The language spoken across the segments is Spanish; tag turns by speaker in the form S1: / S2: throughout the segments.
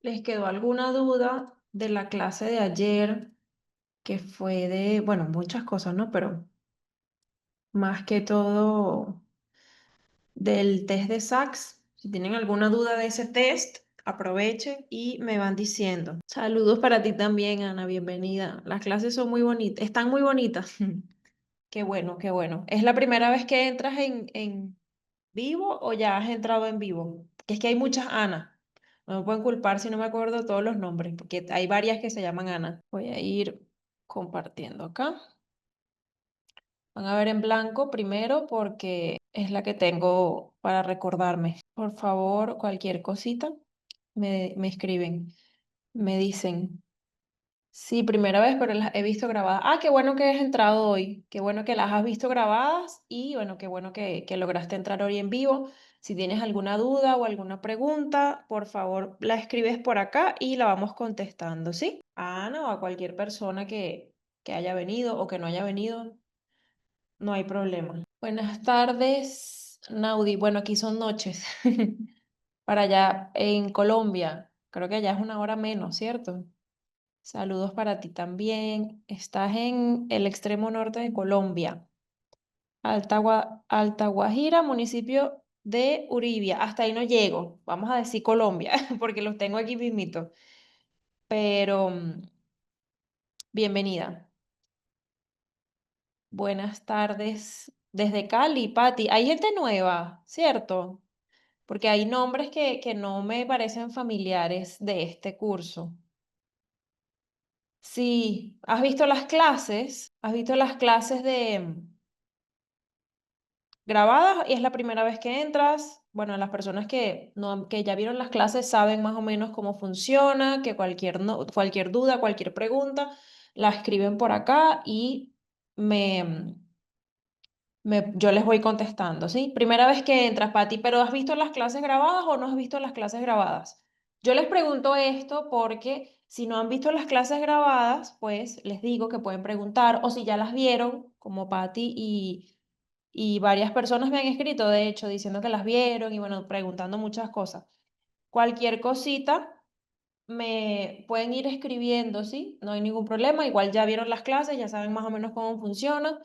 S1: ¿Les quedó alguna duda de la clase de ayer que fue de, bueno, muchas cosas, ¿no? Pero más que todo del test de SACS. Si tienen alguna duda de ese test, aprovechen y me van diciendo. Saludos para ti también, Ana, bienvenida. Las clases son muy bonitas, están muy bonitas. Qué bueno, qué bueno. ¿Es la primera vez que entras en vivo o ya has entrado en vivo? Que es que hay muchas Ana. No me pueden culpar si no me acuerdo todos los nombres, porque hay varias que se llaman Ana. Voy a ir compartiendo acá. Van a ver en blanco primero porque es la que tengo para recordarme. Por favor, cualquier cosita, me escriben, me dicen. Sí, primera vez, pero las he visto grabadas. Ah, qué bueno que has entrado hoy. Qué bueno que las has visto grabadas y bueno, qué bueno que lograste entrar hoy en vivo. Si tienes alguna duda o alguna pregunta, por favor, la escribes por acá y la vamos contestando, ¿sí? A Ana o a cualquier persona que haya venido o que no haya venido, no hay problema. Buenas tardes, Naudi. Bueno, aquí son noches. Para allá en Colombia. Creo que allá es una hora menos, ¿cierto? Saludos para ti también. Estás en el extremo norte de Colombia. Alta Guajira, municipio de Uribia. Hasta ahí no llego. Vamos a decir Colombia, porque los tengo aquí mismito. Pero bienvenida. Buenas tardes. Desde Cali, Pati. Hay gente nueva, ¿cierto? Porque hay nombres que no me parecen familiares de este curso. Sí, ¿has visto las clases? ¿Has visto las clases de grabadas y es la primera vez que entras? Bueno, las personas que, no, que ya vieron las clases saben más o menos cómo funciona, que cualquier, cualquier duda, cualquier pregunta, la escriben por acá y me, yo les voy contestando, ¿sí? Primera vez que entras, Pati, pero ¿has visto las clases grabadas o no has visto las clases grabadas? Yo les pregunto esto porque si no han visto las clases grabadas, pues les digo que pueden preguntar, o si ya las vieron, como Pati y varias personas me han escrito, de hecho, diciendo que las vieron y bueno, preguntando muchas cosas. Cualquier cosita me pueden ir escribiendo, ¿sí? No hay ningún problema. Igual ya vieron las clases, ya saben más o menos cómo funcionan,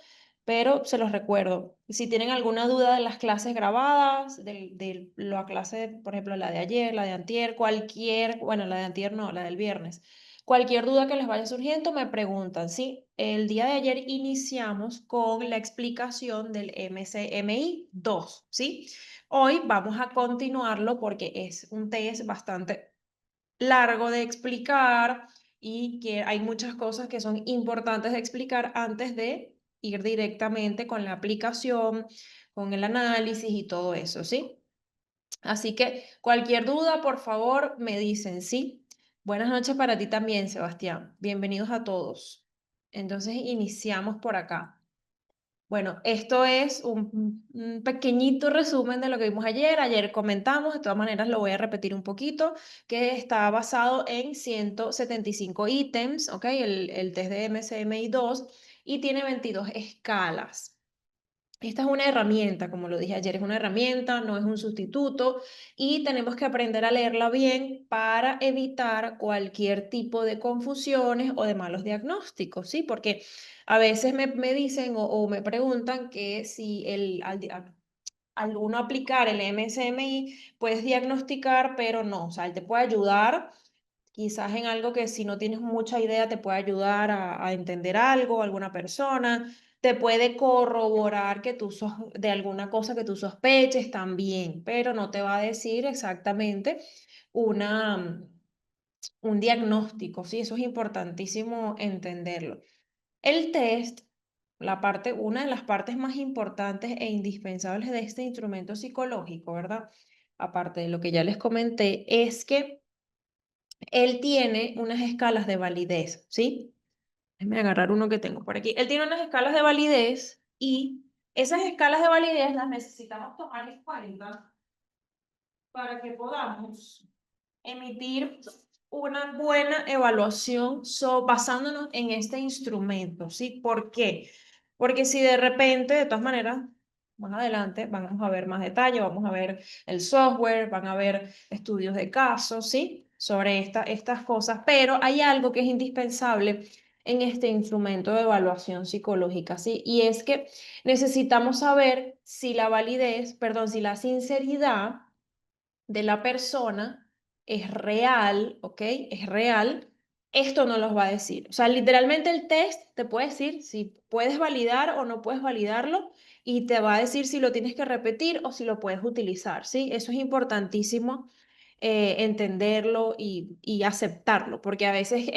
S1: pero se los recuerdo. Si tienen alguna duda de las clases grabadas, de la clase, por ejemplo, la de ayer, la de antier, cualquier, bueno, la de antier no, la del viernes. Cualquier duda que les vaya surgiendo, me preguntan, ¿sí? El día de ayer iniciamos con la explicación del MCMI 2, ¿sí? Hoy vamos a continuarlo porque es un test bastante largo de explicar y que hay muchas cosas que son importantes de explicar antes de ir directamente con la aplicación, con el análisis y todo eso, ¿sí? Así que cualquier duda, por favor, me dicen, ¿sí? Buenas noches para ti también, Sebastián. Bienvenidos a todos. Entonces, iniciamos por acá. Bueno, esto es un pequeñito resumen de lo que vimos ayer. Ayer comentamos, de todas maneras lo voy a repetir un poquito, que está basado en 175 ítems, ¿ok? El test de MCMI 2 y tiene 22 escalas. Esta es una herramienta, como lo dije ayer, es una herramienta, no es un sustituto y tenemos que aprender a leerla bien para evitar cualquier tipo de confusiones o de malos diagnósticos, ¿sí? Porque a veces me dicen o me preguntan que si al uno aplicar el MSMI puedes diagnosticar, pero no, o sea, él te puede ayudar quizás en algo que si no tienes mucha idea te puede ayudar a entender algo, alguna persona, te puede corroborar que tú sos de alguna cosa que tú sospeches también, pero no te va a decir exactamente una, un diagnóstico, ¿sí? Eso es importantísimo entenderlo. El test, una de las partes más importantes e indispensables de este instrumento psicológico, ¿verdad? Aparte de lo que ya les comenté, es que él tiene unas escalas de validez, ¿sí? Déjame agarrar uno que tengo por aquí. Él tiene unas escalas de validez y esas escalas de validez las necesitamos tomar en cuenta para que podamos emitir una buena evaluación basándonos en este instrumento, ¿sí? ¿Por qué? Porque si de repente, de todas maneras, más adelante vamos a ver más detalle, vamos a ver el software, van a ver estudios de casos, ¿sí? Sobre estas cosas, pero hay algo que es indispensable en este instrumento de evaluación psicológica, ¿sí? Y es que necesitamos saber si la validez, perdón, si la sinceridad de la persona es real, ¿ok? Es real, esto no los va a decir. O sea, literalmente el test te puede decir si puedes validar o no puedes validarlo y te va a decir si lo tienes que repetir o si lo puedes utilizar, ¿sí? Eso es importantísimo. Entenderlo y aceptarlo, porque a veces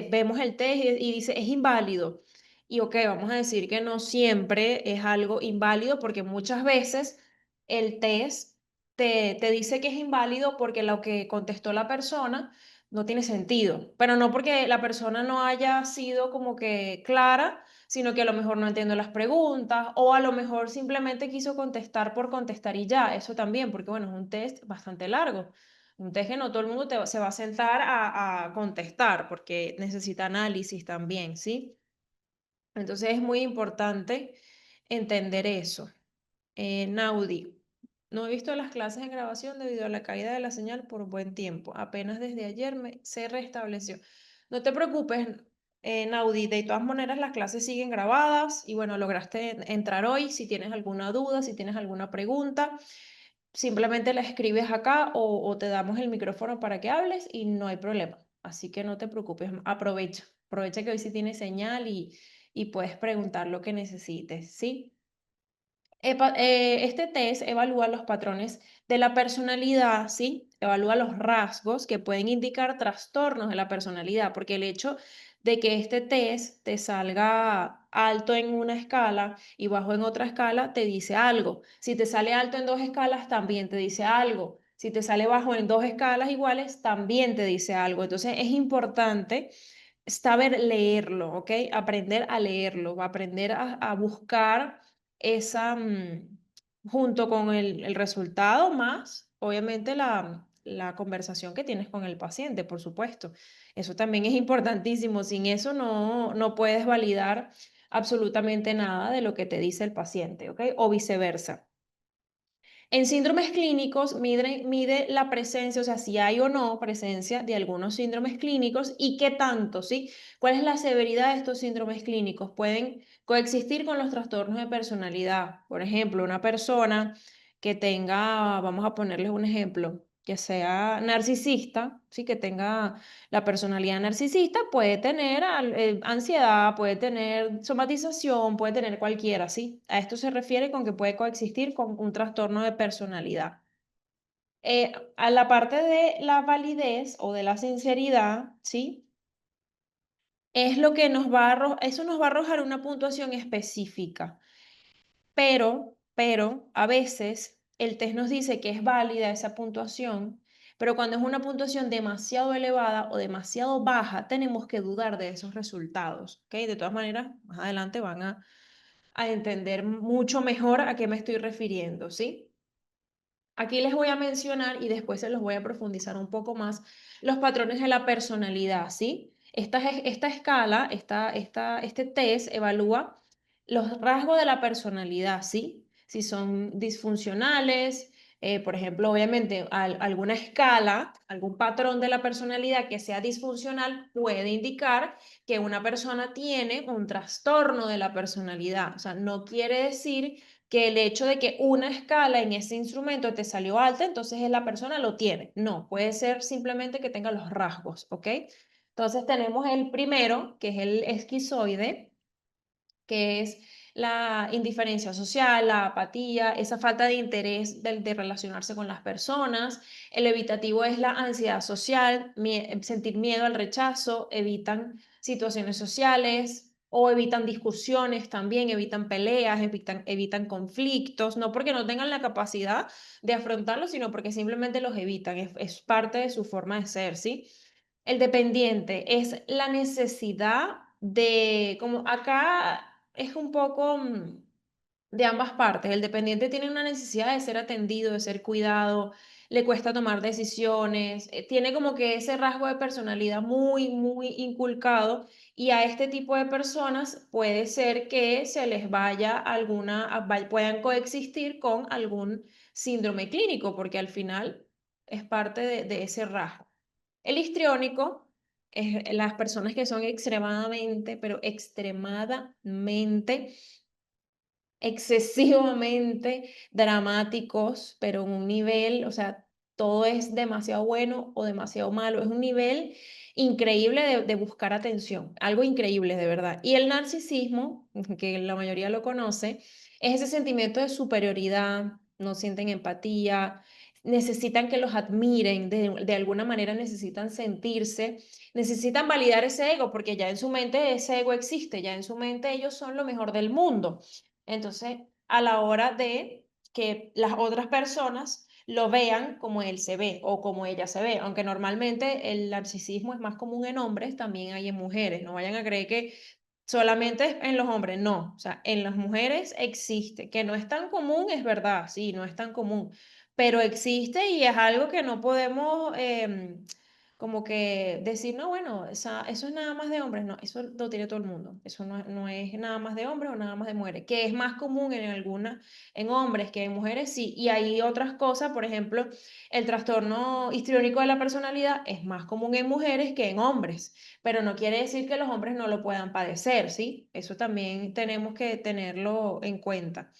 S1: vemos el test y dice es inválido. Y ok, vamos a decir que no siempre es algo inválido, porque muchas veces el test te dice que es inválido porque lo que contestó la persona no tiene sentido, pero no porque la persona no haya sido como que clara, sino que a lo mejor no entiendo las preguntas o a lo mejor simplemente quiso contestar por contestar y ya, eso también, porque bueno, es un test bastante largo, un test que no todo el mundo se va a sentar a contestar porque necesita análisis también, ¿sí? Entonces es muy importante entender eso. Naudi, no he visto las clases en grabación debido a la caída de la señal por buen tiempo. Apenas desde ayer se restableció. No te preocupes, Naudi, de todas maneras las clases siguen grabadas y bueno, lograste entrar hoy. Si tienes alguna duda, si tienes alguna pregunta, simplemente la escribes acá o te damos el micrófono para que hables y no hay problema. Así que no te preocupes, aprovecha. Aprovecha que hoy sí tienes señal y puedes preguntar lo que necesites, ¿sí? Este test evalúa los patrones de la personalidad, ¿sí? Evalúa los rasgos que pueden indicar trastornos de la personalidad, porque el hecho de que este test te salga alto en una escala y bajo en otra escala, te dice algo. Si te sale alto en dos escalas, también te dice algo. Si te sale bajo en dos escalas iguales, también te dice algo. Entonces es importante saber leerlo, ¿ok? Aprender a leerlo, aprender a buscar esa, junto con el resultado, más obviamente la conversación que tienes con el paciente, por supuesto. Eso también es importantísimo. Sin eso no puedes validar absolutamente nada de lo que te dice el paciente, ¿ok? O viceversa. En síndromes clínicos mide la presencia, o sea, si hay o no presencia de algunos síndromes clínicos y qué tanto, ¿sí? ¿Cuál es la severidad de estos síndromes clínicos? Pueden coexistir con los trastornos de personalidad. Por ejemplo, una persona que tenga, vamos a ponerles un ejemplo, que sea narcisista, ¿sí? Que tenga la personalidad narcisista, puede tener ansiedad, puede tener somatización, puede tener cualquiera, ¿sí? A esto se refiere con que puede coexistir con un trastorno de personalidad. A la parte de la validez o de la sinceridad, ¿sí? Es lo que eso nos va a arrojar una puntuación específica, pero a veces el test nos dice que es válida esa puntuación, pero cuando es una puntuación demasiado elevada o demasiado baja, tenemos que dudar de esos resultados, ¿ok? De todas maneras, más adelante van a entender mucho mejor a qué me estoy refiriendo, ¿sí? Aquí les voy a mencionar y después se los voy a profundizar un poco más los patrones de la personalidad, ¿sí? Esta escala, este test evalúa los rasgos de la personalidad, ¿sí? Si son disfuncionales, por ejemplo, obviamente alguna escala, algún patrón de la personalidad que sea disfuncional puede indicar que una persona tiene un trastorno de la personalidad. O sea, no quiere decir que el hecho de que una escala en ese instrumento te salió alta, entonces la persona lo tiene. No, puede ser simplemente que tenga los rasgos, ¿ok? Entonces tenemos el primero, que es el esquizoide, que es la indiferencia social, la apatía, esa falta de interés de relacionarse con las personas. El evitativo es la ansiedad social, sentir miedo al rechazo, evitan situaciones sociales o evitan discusiones también, evitan peleas, evitan conflictos, no porque no tengan la capacidad de afrontarlos, sino porque simplemente los evitan, es parte de su forma de ser, ¿sí? El dependiente es la necesidad de, como acá es un poco, de ambas partes. El dependiente tiene una necesidad de ser atendido, de ser cuidado, le cuesta tomar decisiones, tiene como que ese rasgo de personalidad muy, muy inculcado y a este tipo de personas puede ser que se les vaya puedan coexistir con algún síndrome clínico, porque al final es parte de ese rasgo. El histriónico es las personas que son extremadamente, pero extremadamente excesivamente dramáticos, pero en un nivel, o sea, todo es demasiado bueno o demasiado malo. Es un nivel increíble de buscar atención, algo increíble de verdad. Y el narcisismo, que la mayoría lo conoce, es ese sentimiento de superioridad, no sienten empatía, necesitan que los admiren, de alguna manera necesitan sentirse, necesitan validar ese ego, porque ya en su mente ese ego existe, ya en su mente ellos son lo mejor del mundo. Entonces, a la hora de que las otras personas lo vean como él se ve o como ella se ve, aunque normalmente el narcisismo es más común en hombres, también hay en mujeres. No vayan a creer que solamente es en los hombres, no, o sea, en las mujeres existe, que no es tan común, es verdad, sí, no es tan común, pero existe y es algo que no podemos como que decir, no, bueno, eso es nada más de hombres, no, eso lo tiene todo el mundo, eso no es nada más de hombres o nada más de mujeres, que es más común en hombres que en mujeres, sí, y hay otras cosas, por ejemplo, el trastorno histriónico de la personalidad es más común en mujeres que en hombres, pero no quiere decir que los hombres no lo puedan padecer, ¿sí? Eso también tenemos que tenerlo en cuenta.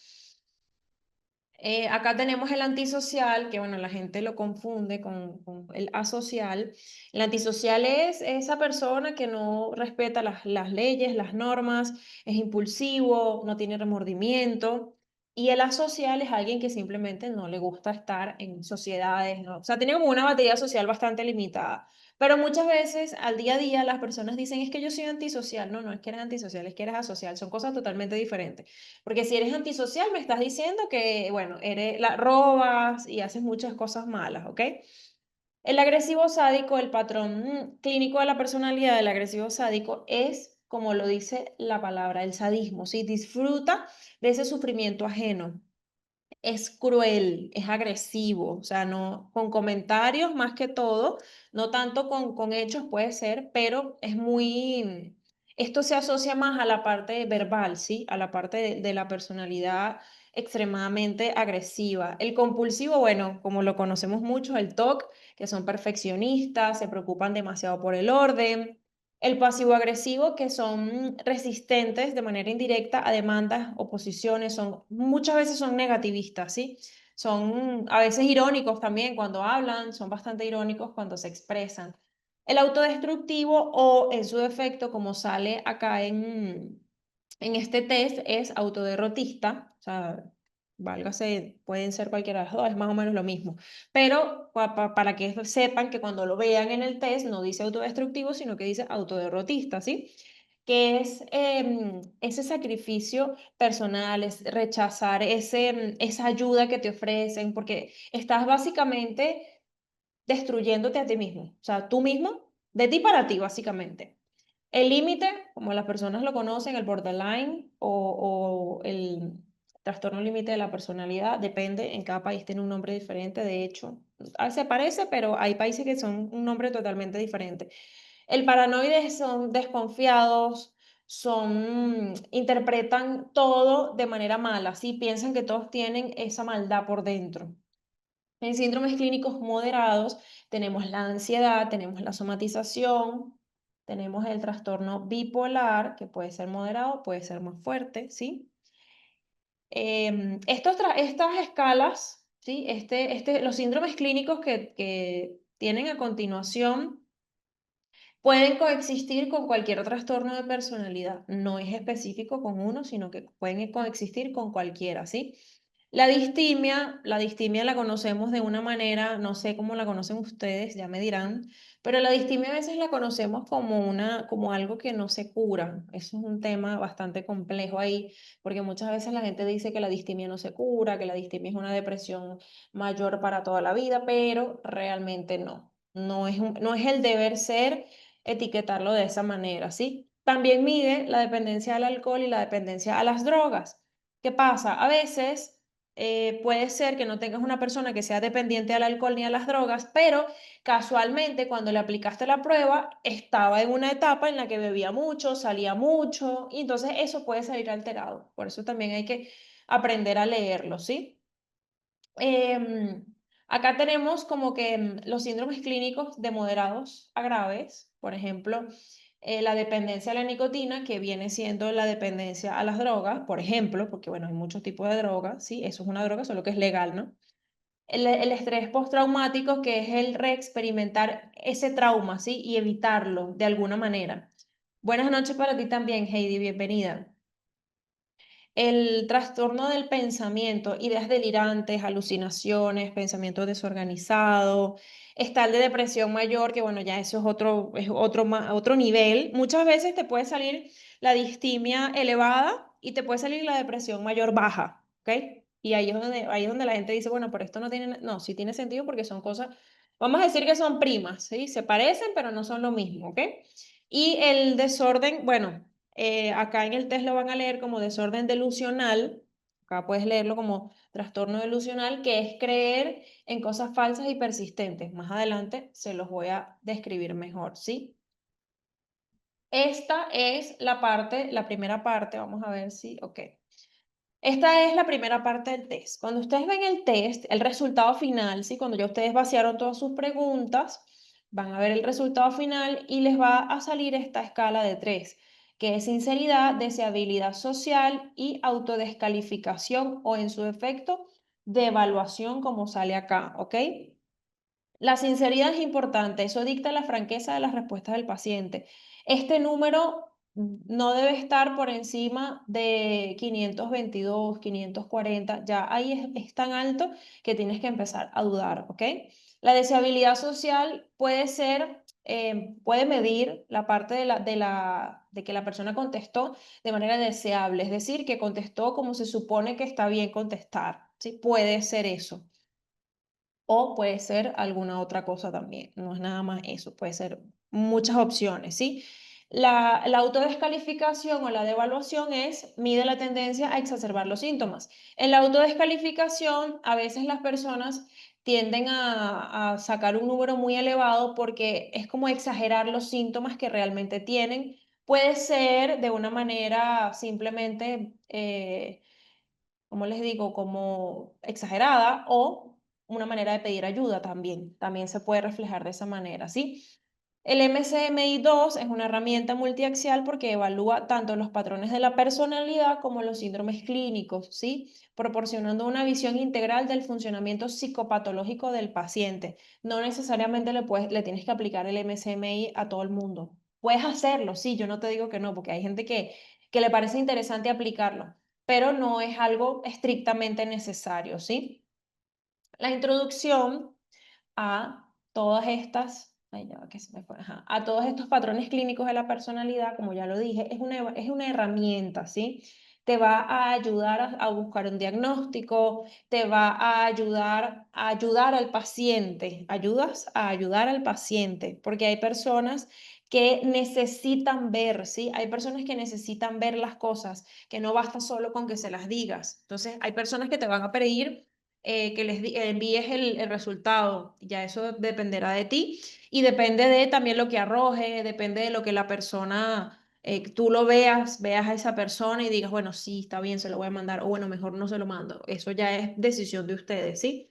S1: Acá tenemos el antisocial, que bueno, la gente lo confunde con el asocial. El antisocial es esa persona que no respeta las leyes, las normas, es impulsivo, no tiene remordimiento. Y el asocial es alguien que simplemente no le gusta estar en sociedades, ¿no? O sea, tiene como una batería social bastante limitada. Pero muchas veces al día a día las personas dicen, es que yo soy antisocial. No, no es que eres antisocial, es que eres asocial. Son cosas totalmente diferentes. Porque si eres antisocial, me estás diciendo que, bueno, la robas y haces muchas cosas malas, ¿ok? El agresivo sádico, el patrón clínico de la personalidad del agresivo sádico es, como lo dice la palabra, el sadismo, ¿sí? Disfruta de ese sufrimiento ajeno, es cruel, es agresivo, o sea, no, con comentarios más que todo, no tanto con hechos puede ser, pero es muy, esto se asocia más a la parte verbal, ¿sí? A la parte de la personalidad extremadamente agresiva. El compulsivo, bueno, como lo conocemos mucho, el TOC, que son perfeccionistas, se preocupan demasiado por el orden. El pasivo-agresivo, que son resistentes de manera indirecta a demandas, oposiciones, muchas veces son negativistas, ¿sí? Son a veces irónicos también cuando hablan, son bastante irónicos cuando se expresan. El autodestructivo o en su defecto, como sale acá en este test, es autoderrotista, o sea, válgase, pueden ser cualquiera de los dos, es más o menos lo mismo. Pero para que sepan que cuando lo vean en el test no dice autodestructivo, sino que dice autoderrotista, ¿sí? Que es ese sacrificio personal, es rechazar esa ayuda que te ofrecen, porque estás básicamente destruyéndote a ti mismo, o sea, tú mismo, de ti para ti, básicamente. El límite, como las personas lo conocen, el borderline o el trastorno límite de la personalidad, depende, en cada país tiene un nombre diferente, de hecho, se parece, pero hay países que son un nombre totalmente diferente. El paranoide son desconfiados, interpretan todo de manera mala, ¿sí? Piensan que todos tienen esa maldad por dentro. En síndromes clínicos moderados tenemos la ansiedad, tenemos la somatización, tenemos el trastorno bipolar, que puede ser moderado, puede ser más fuerte, ¿sí? Estas escalas, ¿sí? Los síndromes clínicos que tienen a continuación pueden coexistir con cualquier trastorno de personalidad. No es específico con uno, sino que pueden coexistir con cualquiera, ¿sí? La distimia la conocemos de una manera, no sé cómo la conocen ustedes, ya me dirán, pero la distimia a veces la conocemos como algo que no se cura. Eso es un tema bastante complejo ahí, porque muchas veces la gente dice que la distimia no se cura, que la distimia es una depresión mayor para toda la vida, pero realmente no. No es el deber ser etiquetarlo de esa manera, ¿sí? También mide la dependencia al alcohol y la dependencia a las drogas. ¿Qué pasa? A veces puede ser que no tengas una persona que sea dependiente al alcohol ni a las drogas, pero casualmente cuando le aplicaste la prueba estaba en una etapa en la que bebía mucho, salía mucho, y entonces eso puede salir alterado. Por eso también hay que aprender a leerlo, ¿sí? Em, Acá tenemos como que los síndromes clínicos de moderados a graves, por ejemplo, la dependencia a la nicotina, que viene siendo la dependencia a las drogas, por ejemplo, porque bueno, hay muchos tipos de drogas, ¿sí? Eso es una droga, solo que es legal, ¿no? El estrés postraumático, que es el reexperimentar ese trauma, ¿sí? Y evitarlo de alguna manera. Buenas noches para ti también, Heidi, bienvenida. El trastorno del pensamiento, ideas delirantes, alucinaciones, pensamiento desorganizado, está el de depresión mayor, que bueno, ya eso es otro nivel. Muchas veces te puede salir la distimia elevada y te puede salir la depresión mayor baja, ¿ok? Y ahí es donde la gente dice, bueno, pero esto no tiene, no, sí tiene sentido porque son cosas, vamos a decir que son primas, ¿sí? Se parecen, pero no son lo mismo, ¿ok? Y el desorden, bueno. Acá en el test lo van a leer como desorden delusional, acá puedes leerlo como trastorno delusional, que es creer en cosas falsas y persistentes. Más adelante se los voy a describir mejor, ¿sí? Esta es la primera parte, vamos a ver si, ok. Esta es la primera parte del test. Cuando ustedes ven el test, el resultado final, ¿sí? Cuando ya ustedes vaciaron todas sus preguntas, van a ver el resultado final y les va a salir esta escala de 3, que es sinceridad, deseabilidad social y autodescalificación o en su efecto de evaluación como sale acá, ¿ok? La sinceridad es importante, eso dicta la franqueza de las respuestas del paciente. Este número no debe estar por encima de 522, 540, ya ahí es tan alto que tienes que empezar a dudar, ¿ok? La deseabilidad social puede ser, puede medir la parte de que la persona contestó de manera deseable, es decir, que contestó como se supone que está bien contestar, ¿sí? Puede ser eso. O puede ser alguna otra cosa también, no es nada más eso, puede ser muchas opciones, ¿sí? La autodescalificación o la devaluación mide la tendencia a exacerbar los síntomas. En la autodescalificación, a veces las personas tienden a sacar un número muy elevado porque es como exagerar los síntomas que realmente tienen. Puede ser de una manera simplemente como les digo, como exagerada o una manera de pedir ayuda también. También se puede reflejar de esa manera, ¿sí? El MCMI-2 es una herramienta multiaxial porque evalúa tanto los patrones de la personalidad como los síndromes clínicos, ¿sí? Proporcionando una visión integral del funcionamiento psicopatológico del paciente. No necesariamente le tienes que aplicar el MCMI a todo el mundo. Puedes hacerlo, sí, yo no te digo que no, porque hay gente que le parece interesante aplicarlo, pero no es algo estrictamente necesario, ¿sí? La introducción a todas estas, ay, ya va, que se me fue, ajá, a todos estos patrones clínicos de la personalidad, como ya lo dije, es una herramienta, ¿sí? Te va a ayudar a buscar un diagnóstico, te va a ayudar al paciente, ayudas a ayudar al paciente, porque hay personas que necesitan ver, ¿sí? Hay personas que necesitan ver las cosas, que no basta solo con que se las digas. Entonces, hay personas que te van a pedir que envíes el resultado. Ya eso dependerá de ti y depende de también lo que arroje, depende de lo que la persona, tú lo veas a esa persona y digas, bueno, sí, está bien, se lo voy a mandar, o bueno, mejor no se lo mando. Eso ya es decisión de ustedes, ¿sí?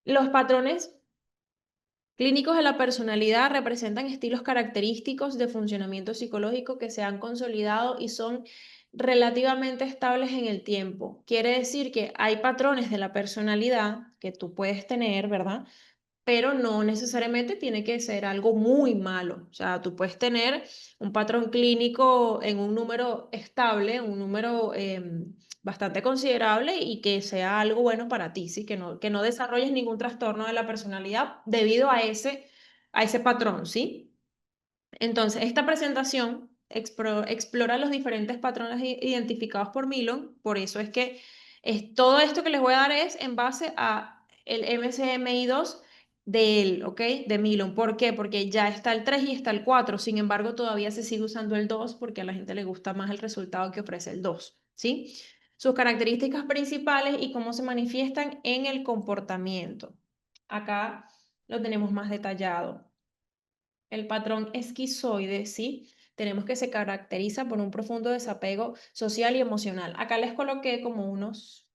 S1: Los patrones clínicos de la personalidad representan estilos característicos de funcionamiento psicológico que se han consolidado y son relativamente estables en el tiempo. Quiere decir que hay patrones de la personalidad que tú puedes tener, ¿verdad? Pero no necesariamente tiene que ser algo muy malo. O sea, tú puedes tener un patrón clínico en un número estable, un número bastante considerable y que sea algo bueno para ti, ¿sí? Que no desarrolles ningún trastorno de la personalidad debido a ese patrón, ¿sí? Entonces, esta presentación explora los diferentes patrones identificados por Milon, por eso es que todo esto que les voy a dar es en base a el MCMI-2 de él, ¿ok? De Milon. ¿Por qué? Porque ya está el 3 y está el 4. Sin embargo, todavía se sigue usando el 2 porque a la gente le gusta más el resultado que ofrece el 2, ¿sí? sus características principales y cómo se manifiestan en el comportamiento. Acá lo tenemos más detallado. El patrón esquizoide, ¿sí? Tenemos que se caracteriza por un profundo desapego social y emocional. Acá les coloqué como unos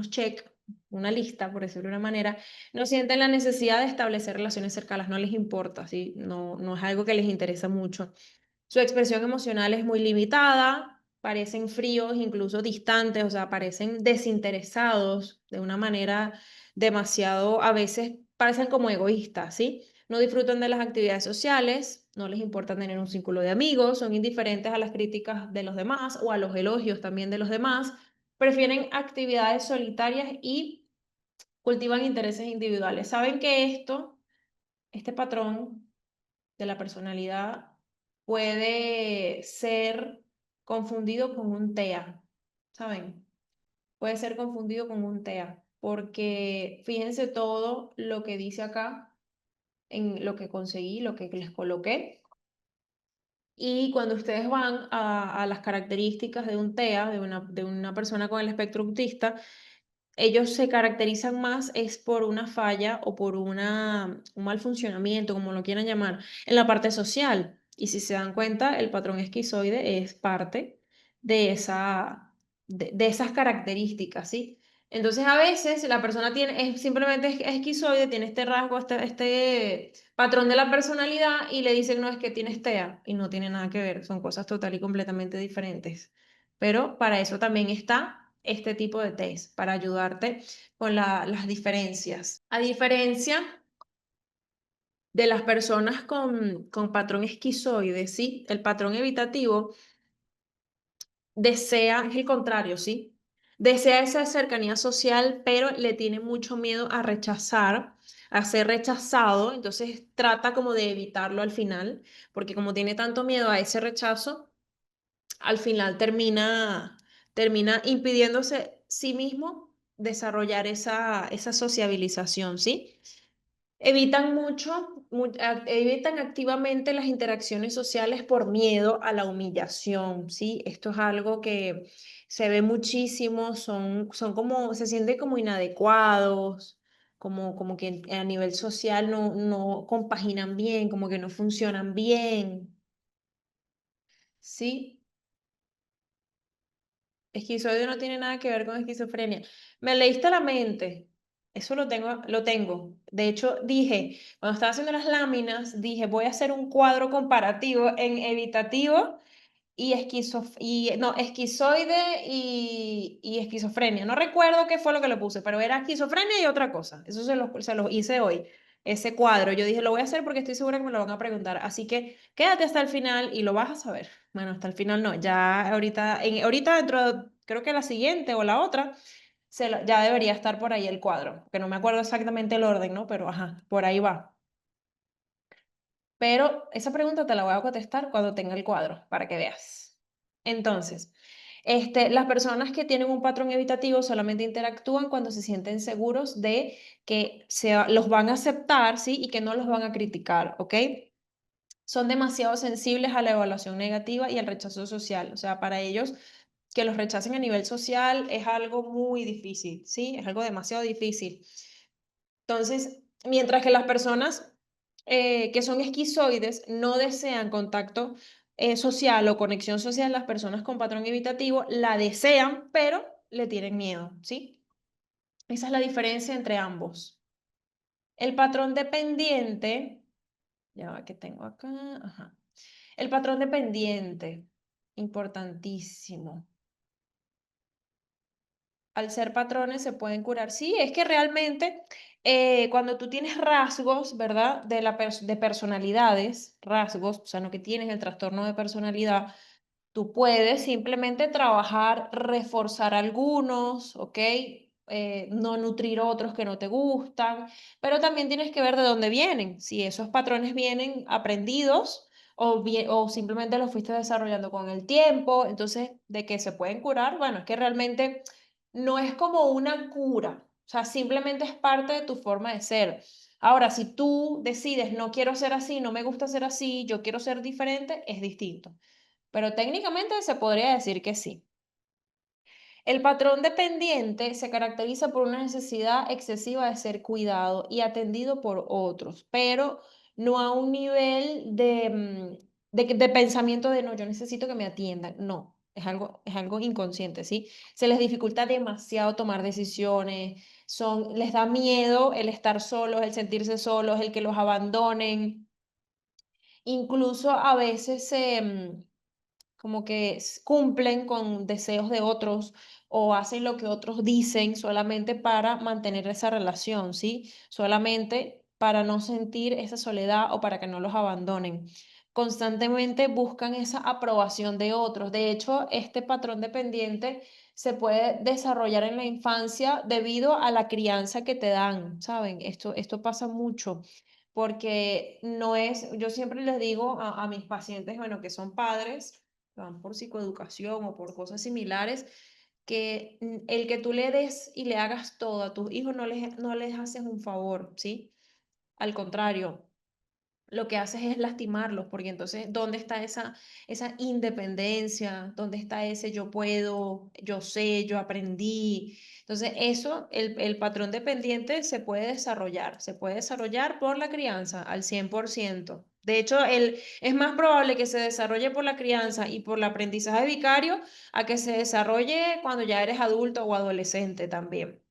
S1: check, una lista, por decirlo de una manera. No sienten la necesidad de establecer relaciones cercanas, no les importa, ¿sí? No, no es algo que les interesa mucho. Su expresión emocional es muy limitada, parecen fríos, incluso distantes, o sea, parecen desinteresados de una manera demasiado, a veces parecen como egoístas, ¿sí? No disfrutan de las actividades sociales, no les importa tener un círculo de amigos, son indiferentes a las críticas de los demás o a los elogios también de los demás, prefieren actividades solitarias y cultivan intereses individuales. Saben que este patrón de la personalidad puede ser confundido con un TEA, ¿saben? Puede ser confundido con un TEA, porque fíjense todo lo que dice acá, en lo que conseguí, lo que les coloqué. Y cuando ustedes van a las características de un TEA, de una persona con el espectro autista, ellos se caracterizan más es por una falla o por un mal funcionamiento, como lo quieran llamar, en la parte social. Y si se dan cuenta, el patrón esquizoide es parte de esas características, ¿sí? Entonces, a veces la persona simplemente es esquizoide, tiene este rasgo, este patrón de la personalidad y le dicen, no, es que tienes TEA y no tiene nada que ver, son cosas total y completamente diferentes. Pero para eso también está este tipo de test, para ayudarte con las diferencias. A diferencia de las personas con patrón esquizoide, ¿sí? El patrón evitativo es el contrario, ¿sí? Desea esa cercanía social, pero le tiene mucho miedo a rechazar, a ser rechazado, entonces trata como de evitarlo al final, porque como tiene tanto miedo a ese rechazo, al final termina impidiéndose sí mismo desarrollar esa sociabilización, ¿sí? Evitan activamente las interacciones sociales por miedo a la humillación, ¿sí? Esto es algo que se ve muchísimo, son como, se sienten como inadecuados, como que a nivel social no compaginan bien, como que no funcionan bien, ¿sí? Esquizoide no tiene nada que ver con esquizofrenia. Me leíste la mente. Eso lo tengo. De hecho, cuando estaba haciendo las láminas, dije, voy a hacer un cuadro comparativo en evitativo no, esquizoide y esquizofrenia. No recuerdo qué fue lo que le puse, pero era esquizofrenia y otra cosa. Eso se los hice hoy, ese cuadro. Yo dije, lo voy a hacer porque estoy segura que me lo van a preguntar. Así que quédate hasta el final y lo vas a saber. Bueno, hasta el final no, ya ahorita creo que la siguiente o la otra, ya debería estar por ahí el cuadro, que no me acuerdo exactamente el orden, ¿no? Pero ajá, por ahí va. Pero esa pregunta te la voy a contestar cuando tenga el cuadro, para que veas. Entonces, las personas que tienen un patrón evitativo solamente interactúan cuando se sienten seguros de que los van a aceptar, ¿sí? Y que no los van a criticar, ¿ok? Son demasiado sensibles a la evaluación negativa y al rechazo social. O sea, para ellos, que los rechacen a nivel social es algo muy difícil, ¿sí? Es algo demasiado difícil. Entonces, mientras que las personas que son esquizoides no desean contacto social o conexión social, las personas con patrón evitativo la desean, pero le tienen miedo, ¿sí? Esa es la diferencia entre ambos. El patrón dependiente, ya va que tengo acá, ajá. El patrón dependiente, importantísimo. Al ser patrones se pueden curar. Sí, es que realmente cuando tú tienes rasgos, ¿verdad? De personalidades, rasgos, o sea, no que tienes el trastorno de personalidad, tú puedes simplemente trabajar, reforzar algunos, ¿ok? No nutrir otros que no te gustan, pero también tienes que ver de dónde vienen. Si esos patrones vienen aprendidos o simplemente los fuiste desarrollando con el tiempo, entonces, ¿de qué se pueden curar? Bueno, es que realmente no es como una cura, o sea, simplemente es parte de tu forma de ser. Ahora, si tú decides, no quiero ser así, no me gusta ser así, yo quiero ser diferente, es distinto. Pero técnicamente se podría decir que sí. El patrón dependiente se caracteriza por una necesidad excesiva de ser cuidado y atendido por otros, pero no a un nivel de pensamiento de no, yo necesito que me atiendan. No, es algo inconsciente, ¿sí? Se les dificulta demasiado tomar decisiones, les da miedo el estar solos, el sentirse solos, el que los abandonen. Incluso a veces como que cumplen con deseos de otros o hacen lo que otros dicen solamente para mantener esa relación, ¿sí? Solamente para no sentir esa soledad o para que no los abandonen. Constantemente buscan esa aprobación de otros. De hecho, este patrón dependiente se puede desarrollar en la infancia debido a la crianza que te dan, ¿saben? Esto pasa mucho porque no es, yo siempre les digo a mis pacientes, bueno, que son padres, que van por psicoeducación o por cosas similares, que el que tú le des y le hagas todo a tus hijos no les haces un favor, ¿sí? Al contrario, lo que haces es lastimarlos, porque entonces, ¿dónde está esa independencia? ¿Dónde está ese yo puedo, yo sé, yo aprendí? Entonces, eso, el patrón dependiente se puede desarrollar por la crianza al 100%. De hecho, es más probable que se desarrolle por la crianza y por el aprendizaje vicario a que se desarrolle cuando ya eres adulto o adolescente también.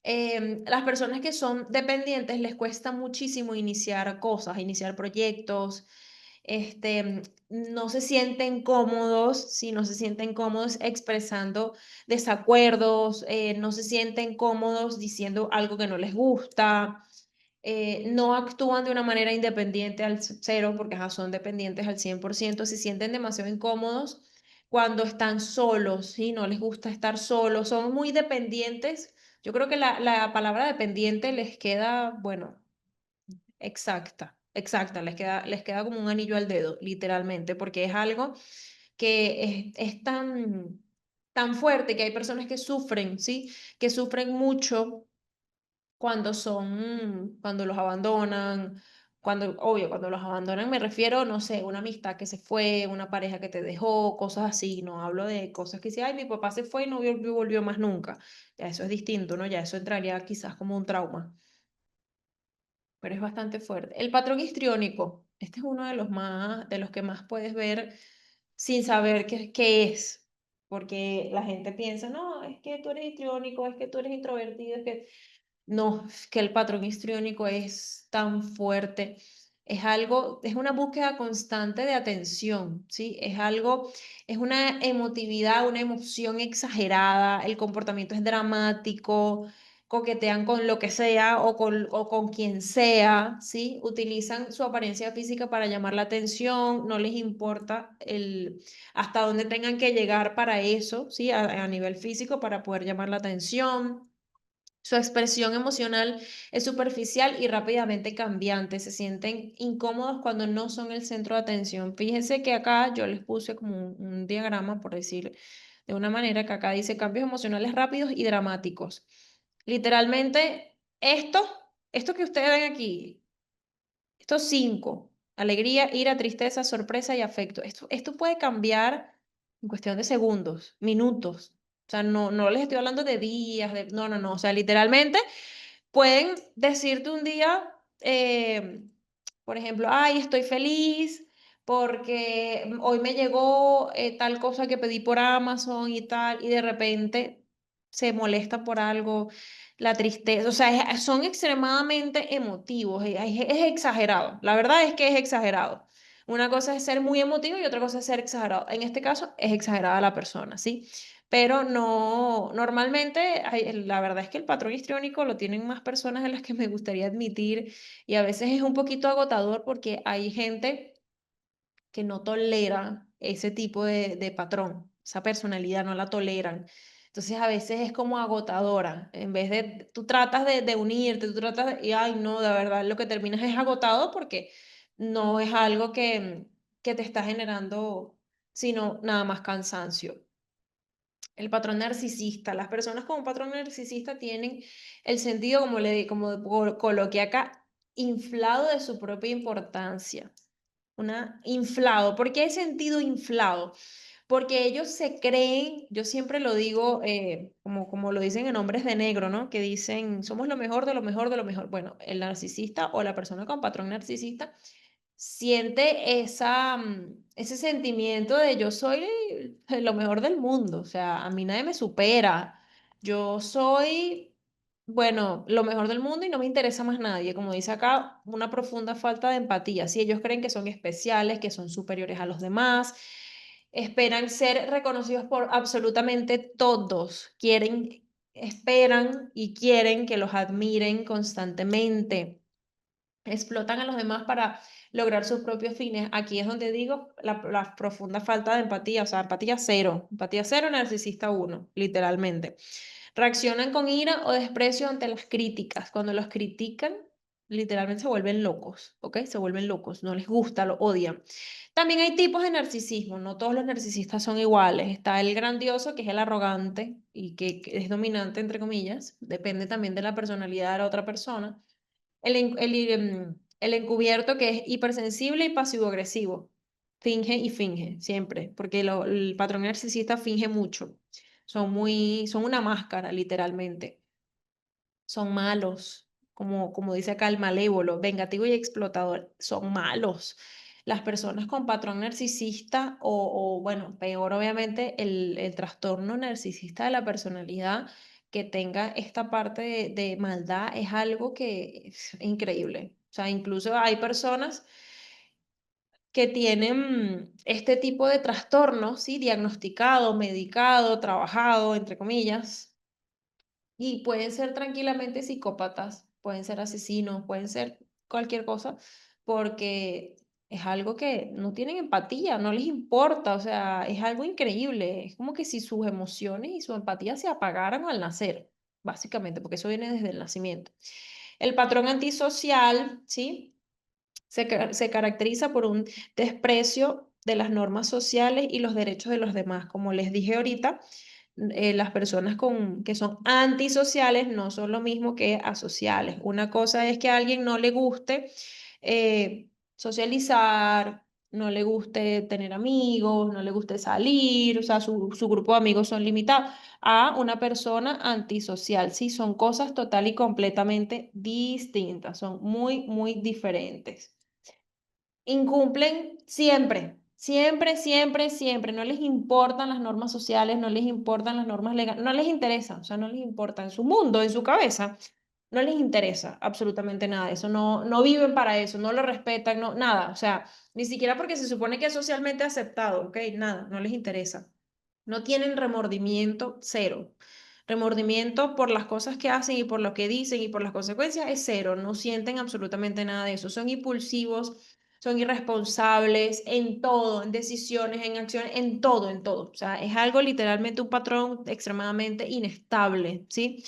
S1: Las personas que son dependientes les cuesta muchísimo iniciar cosas, iniciar proyectos, no se sienten cómodos, si no se sienten cómodos expresando desacuerdos, no se sienten cómodos diciendo algo que no les gusta, no actúan de una manera independiente al cero, porque ajá, son dependientes al 100%, se sienten demasiado incómodos cuando están solos, ¿sí? No les gusta estar solos, son muy dependientes. Yo creo que la palabra dependiente les queda, bueno, exacta, exacta, les queda como un anillo al dedo, literalmente, porque es algo que es tan fuerte que hay personas que sufren, ¿sí? Que sufren mucho cuando los abandonan, obvio, cuando los abandonan me refiero, no sé, una amistad que se fue, una pareja que te dejó, cosas así, no hablo de cosas que dice, ay, mi papá se fue y no volvió más nunca. Ya eso es distinto, ¿no? Ya eso entraría quizás como un trauma, pero es bastante fuerte. El patrón histriónico, este es uno de los que más puedes ver sin saber qué es, porque la gente piensa, no, es que tú eres histriónico, es que tú eres introvertido, es que no, es que el patrón histriónico es tan fuerte. Es algo, es una búsqueda constante de atención, ¿sí? Es algo, es una emotividad, una emoción exagerada, el comportamiento es dramático, coquetean con lo que sea o con quien sea, ¿sí? Utilizan su apariencia física para llamar la atención, no les importa hasta dónde tengan que llegar para eso, ¿sí? A nivel físico para poder llamar la atención. Su expresión emocional es superficial y rápidamente cambiante. Se sienten incómodos cuando no son el centro de atención. Fíjense que acá yo les puse como un diagrama, por decir de una manera, que acá dice cambios emocionales rápidos y dramáticos. Literalmente, esto que ustedes ven aquí, estos cinco, alegría, ira, tristeza, sorpresa y afecto, esto puede cambiar en cuestión de segundos, minutos. O sea, no les estoy hablando de días, no. O sea, literalmente pueden decirte un día, por ejemplo, ay, estoy feliz porque hoy me llegó tal cosa que pedí por Amazon y tal, y de repente se molesta por algo, la tristeza, o sea, son extremadamente emotivos, es exagerado, la verdad es que es exagerado. Una cosa es ser muy emotivo y otra cosa es ser exagerado. En este caso es exagerada la persona, ¿sí? Pero no, normalmente la verdad es que el patrón histriónico lo tienen más personas de las que me gustaría admitir y a veces es un poquito agotador porque hay gente que no tolera ese tipo de patrón, esa personalidad no la toleran. Entonces a veces es como agotadora, en vez de, tú tratas de unirte, tú tratas y ay no, de verdad lo que terminas es agotado porque no es algo que te está generando, sino nada más cansancio. El patrón narcisista. Las personas con un patrón narcisista tienen el sentido, como coloqué acá, inflado de su propia importancia. Inflado. ¿Por qué he sentido inflado? porque ellos se creen, yo siempre lo digo, como lo dicen en Hombres de Negro, ¿no? Que dicen, somos lo mejor de lo mejor de lo mejor. Bueno, el narcisista o la persona con patrón narcisista siente ese sentimiento de yo soy lo mejor del mundo, o sea, a mí nadie me supera, yo soy, bueno, lo mejor del mundo y no me interesa más nadie, como dice acá, una profunda falta de empatía, si ellos creen que son especiales, que son superiores a los demás, esperan ser reconocidos por absolutamente todos, esperan y quieren que los admiren constantemente, explotan a los demás para lograr sus propios fines. Aquí es donde digo la profunda falta de empatía, o sea, empatía cero, narcisista uno, literalmente. Reaccionan con ira o desprecio ante las críticas. Cuando los critican, literalmente se vuelven locos, ¿ok? Se vuelven locos, no les gusta, lo odian. También hay tipos de narcisismo, no todos los narcisistas son iguales. Está el grandioso, que es el arrogante y que es dominante, entre comillas. Depende también de la personalidad de la otra persona. El encubierto, que es hipersensible y pasivo-agresivo. Finge y finge, siempre, porque el patrón narcisista finge mucho. Son una máscara, literalmente. Son malos, como dice acá el malévolo, vengativo y explotador. Son malos. Las personas con patrón narcisista bueno, peor obviamente, el trastorno narcisista de la personalidad que tenga esta parte de maldad es algo que es increíble. O sea, incluso hay personas que tienen este tipo de trastorno, ¿sí? Diagnosticado, medicado, trabajado, entre comillas, y pueden ser tranquilamente psicópatas, pueden ser asesinos, pueden ser cualquier cosa, porque es algo que no tienen empatía, no les importa, o sea, es algo increíble. Es como que si sus emociones y su empatía se apagaran al nacer, básicamente, porque eso viene desde el nacimiento. El patrón antisocial, ¿sí? Se caracteriza por un desprecio de las normas sociales y los derechos de los demás. Como les dije ahorita, las personas que son antisociales no son lo mismo que asociales. Una cosa es que a alguien no le guste socializar, no le guste tener amigos, no le guste salir, o sea, su grupo de amigos son limitados, a una persona antisocial. Sí, son cosas total y completamente distintas, son muy, muy diferentes. Incumplen siempre, siempre, siempre, siempre. No les importan las normas sociales, no les importan las normas legales, no les interesa, o sea, no les importa en su mundo, en su cabeza, no les interesa absolutamente nada de eso, no viven para eso, no lo respetan, no, nada, o sea, ni siquiera porque se supone que es socialmente aceptado, ¿ok? Nada, no les interesa. No tienen remordimiento, cero. Remordimiento por las cosas que hacen y por lo que dicen y por las consecuencias es cero. No sienten absolutamente nada de eso. Son impulsivos, son irresponsables en todo, en decisiones, en acciones, en todo, en todo. O sea, es algo literalmente un patrón extremadamente inestable, ¿sí?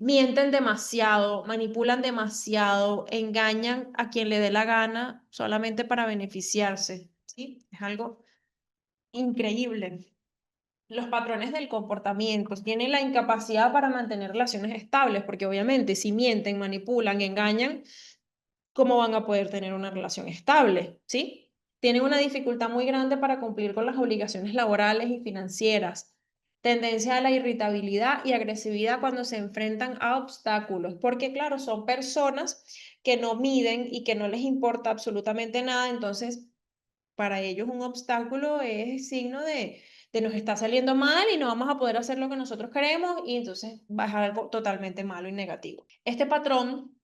S1: Mienten demasiado, manipulan demasiado, engañan a quien le dé la gana solamente para beneficiarse, ¿sí? Es algo increíble. Los patrones del comportamiento tienen la incapacidad para mantener relaciones estables, porque obviamente si mienten, manipulan, engañan, ¿cómo van a poder tener una relación estable? ¿Sí? Tienen una dificultad muy grande para cumplir con las obligaciones laborales y financieras. Tendencia a la irritabilidad y agresividad cuando se enfrentan a obstáculos, porque claro, son personas que no miden y que no les importa absolutamente nada, entonces para ellos un obstáculo es signo de nos está saliendo mal y no vamos a poder hacer lo que nosotros queremos y entonces va a ser algo totalmente malo y negativo. Este patrón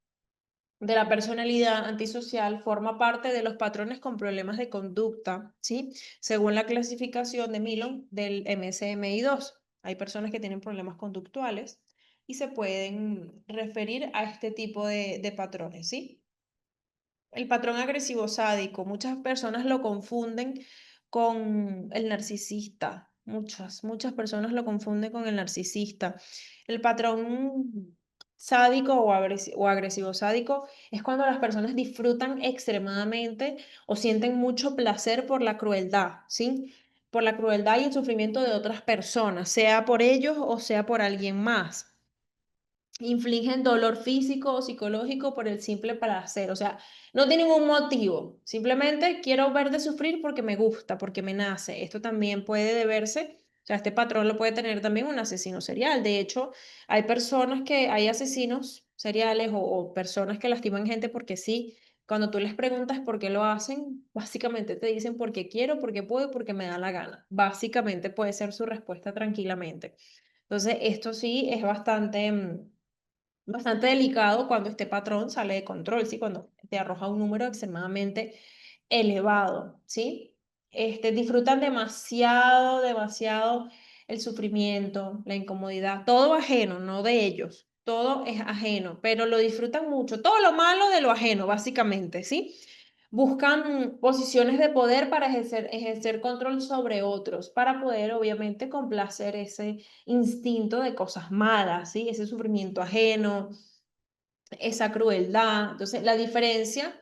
S1: de la personalidad antisocial forma parte de los patrones con problemas de conducta, ¿sí? Según la clasificación de Milon del MSMI-2. Hay personas que tienen problemas conductuales y se pueden referir a este tipo de patrones, ¿sí? El patrón agresivo sádico, muchas personas lo confunden con el narcisista. Muchas personas lo confunden con el narcisista. El patrón sádico o agresivo sádico es cuando las personas disfrutan extremadamente o sienten mucho placer por la crueldad, ¿sí? Por la crueldad y el sufrimiento de otras personas, sea por ellos o sea por alguien más. infligen dolor físico o psicológico por el simple placer, o sea, no tiene ningún motivo, simplemente quiero ver de sufrir porque me gusta, porque me nace. Esto también puede deberse, o sea, este patrón lo puede tener también un asesino serial. De hecho, hay personas que, hay asesinos seriales o personas que lastiman gente porque sí. Cuando tú les preguntas por qué lo hacen, básicamente te dicen porque quiero, porque puedo, porque me da la gana. Básicamente puede ser su respuesta tranquilamente. Entonces, esto sí es bastante delicado cuando este patrón sale de control, ¿sí? Cuando te arroja un número extremadamente elevado, ¿sí? Disfrutan demasiado, demasiado el sufrimiento, la incomodidad, todo ajeno, no de ellos, todo es ajeno, pero lo disfrutan mucho, todo lo malo de lo ajeno, básicamente, ¿sí? Buscan posiciones de poder para ejercer control sobre otros, para poder obviamente complacer ese instinto de cosas malas, ¿sí? Ese sufrimiento ajeno, esa crueldad. Entonces, la diferencia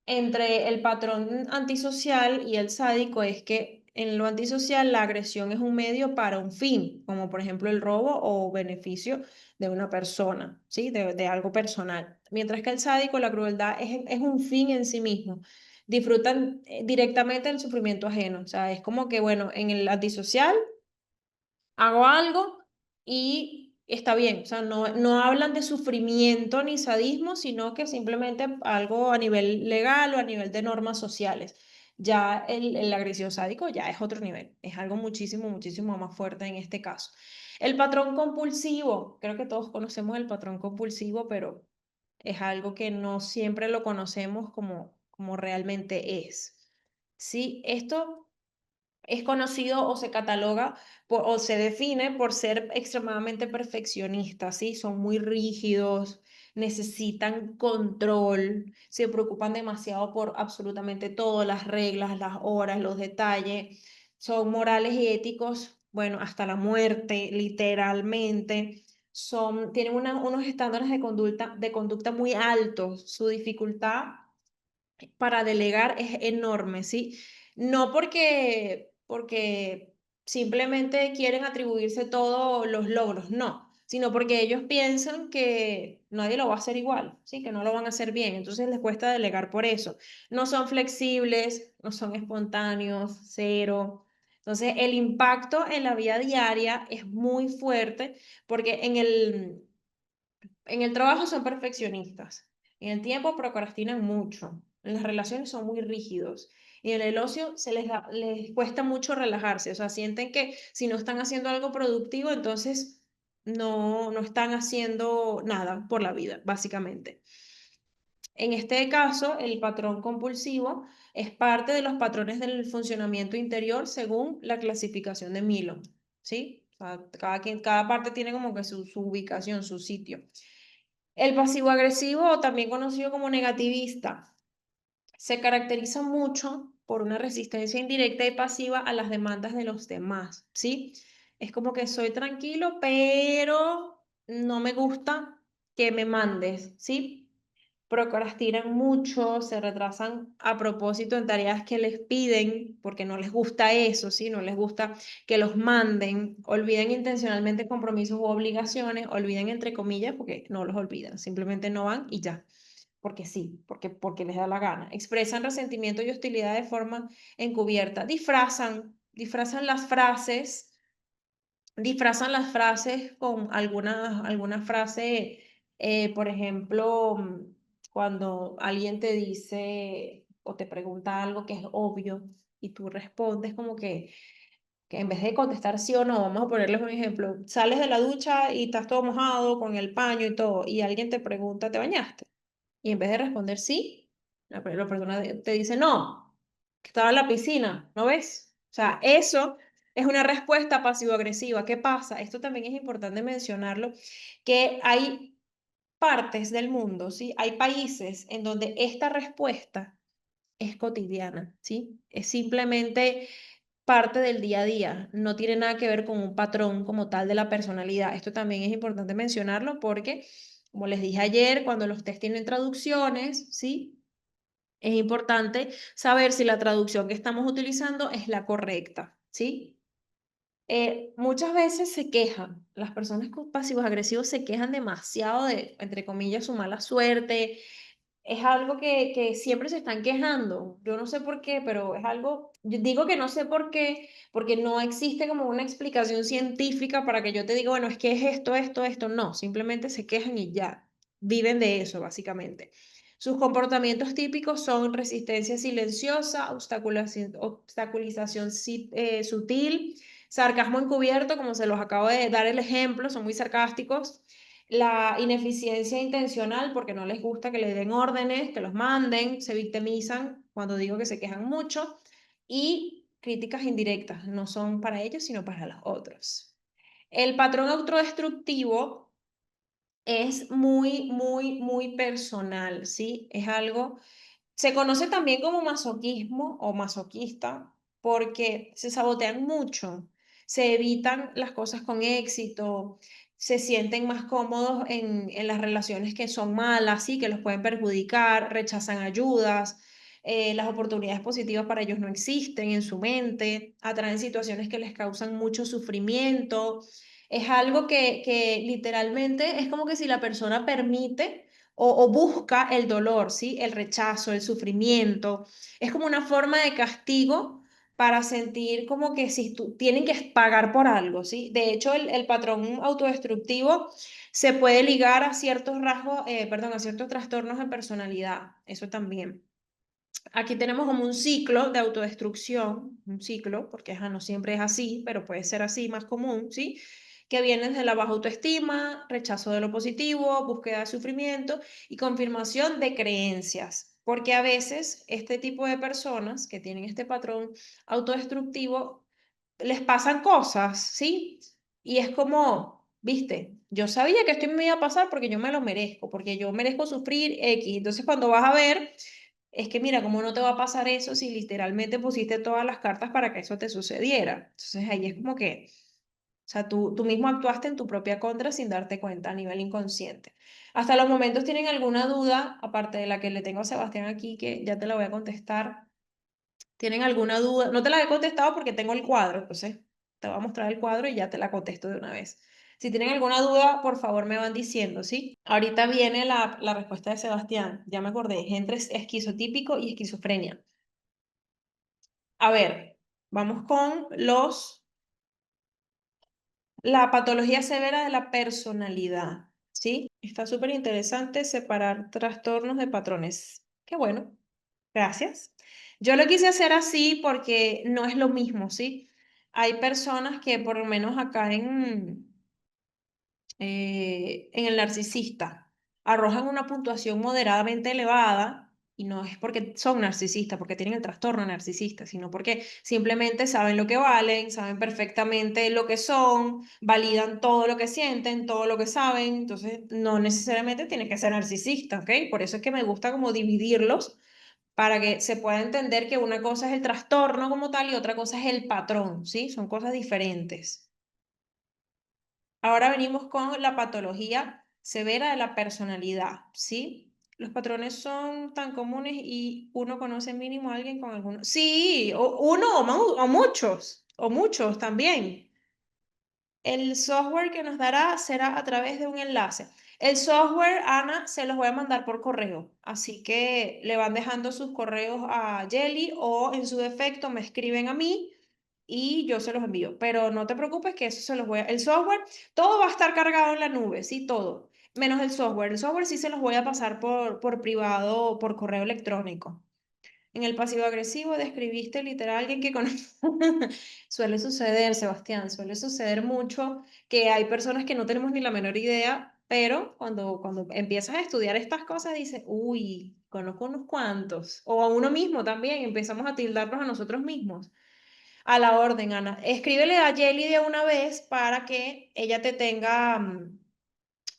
S1: entre el patrón antisocial y el sádico es que en lo antisocial la agresión es un medio para un fin, como por ejemplo el robo o beneficio de una persona, ¿sí? De algo personal. Mientras que el sádico, la crueldad es un fin en sí mismo. Disfrutan directamente el sufrimiento ajeno. O sea, es como que, bueno, en el antisocial hago algo y está bien. O sea, no hablan de sufrimiento ni sadismo, sino que simplemente algo a nivel legal o a nivel de normas sociales. Ya el agresivo sádico ya es otro nivel, es algo muchísimo, muchísimo más fuerte en este caso. El patrón compulsivo, creo que todos conocemos el patrón compulsivo, pero es algo que no siempre lo conocemos como realmente es. Sí, esto es conocido o se cataloga o se define por ser extremadamente perfeccionistas, ¿sí? Son muy rígidos, necesitan control, se preocupan demasiado por absolutamente todo, las reglas, las horas, los detalles, son morales y éticos, bueno, hasta la muerte, literalmente. Tienen unos estándares de conducta muy altos, su dificultad para delegar es enorme, ¿sí? No porque simplemente quieren atribuirse todos los logros, no, sino porque ellos piensan que nadie lo va a hacer igual, ¿sí? Que no lo van a hacer bien, entonces les cuesta delegar por eso. No son flexibles, no son espontáneos, cero. Entonces, el impacto en la vida diaria es muy fuerte porque en el trabajo son perfeccionistas, en el tiempo procrastinan mucho, en las relaciones son muy rígidos y en el ocio les cuesta mucho relajarse, o sea, sienten que si no están haciendo algo productivo, entonces no están haciendo nada por la vida, básicamente. En este caso, el patrón compulsivo es parte de los patrones del funcionamiento interior según la clasificación de Milo, ¿sí? O sea, cada parte tiene como que su ubicación, su sitio. El pasivo agresivo, o también conocido como negativista, se caracteriza mucho por una resistencia indirecta y pasiva a las demandas de los demás, ¿sí? Es como que soy tranquilo, pero no me gusta que me mandes, ¿sí? Procrastinan mucho, se retrasan a propósito en tareas que les piden porque no les gusta eso, ¿sí? No les gusta que los manden, olviden intencionalmente compromisos u obligaciones, olviden entre comillas porque no los olvidan, simplemente no van y ya, porque sí, porque les da la gana. Expresan resentimiento y hostilidad de forma encubierta, disfrazan las frases con alguna frase, por ejemplo, cuando alguien te dice o te pregunta algo que es obvio y tú respondes como que en vez de contestar sí o no, vamos a ponerles un ejemplo, sales de la ducha y estás todo mojado con el paño y todo, y alguien te pregunta, ¿te bañaste? Y en vez de responder sí, la persona te dice no, que estaba en la piscina, ¿no ves? O sea, eso es una respuesta pasivo-agresiva. ¿Qué pasa? Esto también es importante mencionarlo, que hay partes del mundo, ¿sí? Hay países en donde esta respuesta es cotidiana, ¿sí? Es simplemente parte del día a día, no tiene nada que ver con un patrón como tal de la personalidad. Esto también es importante mencionarlo porque, como les dije ayer, cuando los test tienen traducciones, ¿sí? Es importante saber si la traducción que estamos utilizando es la correcta, ¿sí? Muchas veces se quejan, las personas con pasivos agresivos se quejan demasiado de, entre comillas, su mala suerte. Es algo que siempre se están quejando. Yo no sé por qué, pero es algo, yo digo que no sé por qué, porque no existe como una explicación científica para que yo te diga, bueno, es que es esto, esto, esto. No, simplemente se quejan y ya. Viven de eso, básicamente. Sus comportamientos típicos son resistencia silenciosa, obstaculización sutil, sarcasmo encubierto, como se los acabo de dar el ejemplo, son muy sarcásticos. La ineficiencia intencional, porque no les gusta que les den órdenes, que los manden, se victimizan cuando digo que se quejan mucho. Y críticas indirectas, no son para ellos, sino para los otros. El patrón autodestructivo es muy, muy, muy personal, ¿sí? Es algo se conoce también como masoquismo o masoquista porque se sabotean mucho, se evitan las cosas con éxito, se sienten más cómodos en las relaciones que son malas, sí, que los pueden perjudicar, rechazan ayudas, las oportunidades positivas para ellos no existen en su mente, atraen situaciones que les causan mucho sufrimiento. Es algo que literalmente es como que si la persona permite o busca el dolor, ¿sí? El rechazo, el sufrimiento. Es como una forma de castigo para sentir como que si tienen que pagar por algo, ¿sí? De hecho, el patrón autodestructivo se puede ligar a ciertos rasgos, perdón, a ciertos trastornos de personalidad, eso también. Aquí tenemos como un ciclo de autodestrucción, un ciclo, porque no siempre es así, pero puede ser así, más común, ¿sí? Que vienen de la baja autoestima, rechazo de lo positivo, búsqueda de sufrimiento y confirmación de creencias. Porque a veces este tipo de personas que tienen este patrón autodestructivo les pasan cosas, ¿sí? Y es como, viste, yo sabía que esto me iba a pasar porque yo me lo merezco, porque yo merezco sufrir X. Entonces cuando vas a ver es que mira, ¿cómo no te va a pasar eso si literalmente pusiste todas las cartas para que eso te sucediera? Entonces ahí es como que, o sea, tú mismo actuaste en tu propia contra sin darte cuenta a nivel inconsciente. Hasta los momentos tienen alguna duda, aparte de la que le tengo a Sebastián aquí, que ya te la voy a contestar. ¿Tienen alguna duda? No te la he contestado porque tengo el cuadro, entonces te voy a mostrar el cuadro y ya te la contesto de una vez. Si tienen alguna duda, por favor me van diciendo, ¿sí? Ahorita viene la respuesta de Sebastián, ya me acordé, es entre esquizotípico y esquizofrenia. A ver, vamos con la patología severa de la personalidad, ¿sí? Está súper interesante separar trastornos de patrones. Qué bueno, gracias. Yo lo quise hacer así porque no es lo mismo, ¿sí? Hay personas que por lo menos acá en el narcisista arrojan una puntuación moderadamente elevada y no es porque son narcisistas, porque tienen el trastorno narcisista, sino porque simplemente saben lo que valen, saben perfectamente lo que son, validan todo lo que sienten, todo lo que saben, entonces no necesariamente tiene que ser narcisista, ¿ok? Por eso es que me gusta como dividirlos para que se pueda entender que una cosa es el trastorno como tal y otra cosa es el patrón, ¿sí? Son cosas diferentes. Ahora venimos con la patología severa de la personalidad, ¿sí? Los patrones son tan comunes y uno conoce mínimo a alguien con alguno. Sí, uno o muchos también. El software que nos dará será a través de un enlace. El software, Ana, se los voy a mandar por correo, así que le van dejando sus correos a Jelly o en su defecto me escriben a mí y yo se los envío. Pero no te preocupes que eso se los voy a... El software, todo va a estar cargado en la nube, sí, todo, menos el software. El software sí se los voy a pasar por privado o por correo electrónico. En el pasivo agresivo describiste literal a alguien que conoce. Suele suceder, Sebastián, suele suceder mucho que hay personas que no tenemos ni la menor idea, pero cuando empiezas a estudiar estas cosas dices, uy, conozco unos cuantos. O a uno mismo también, empezamos a tildarnos a nosotros mismos. A la orden, Ana. Escríbele a Jelly de una vez para que ella te tenga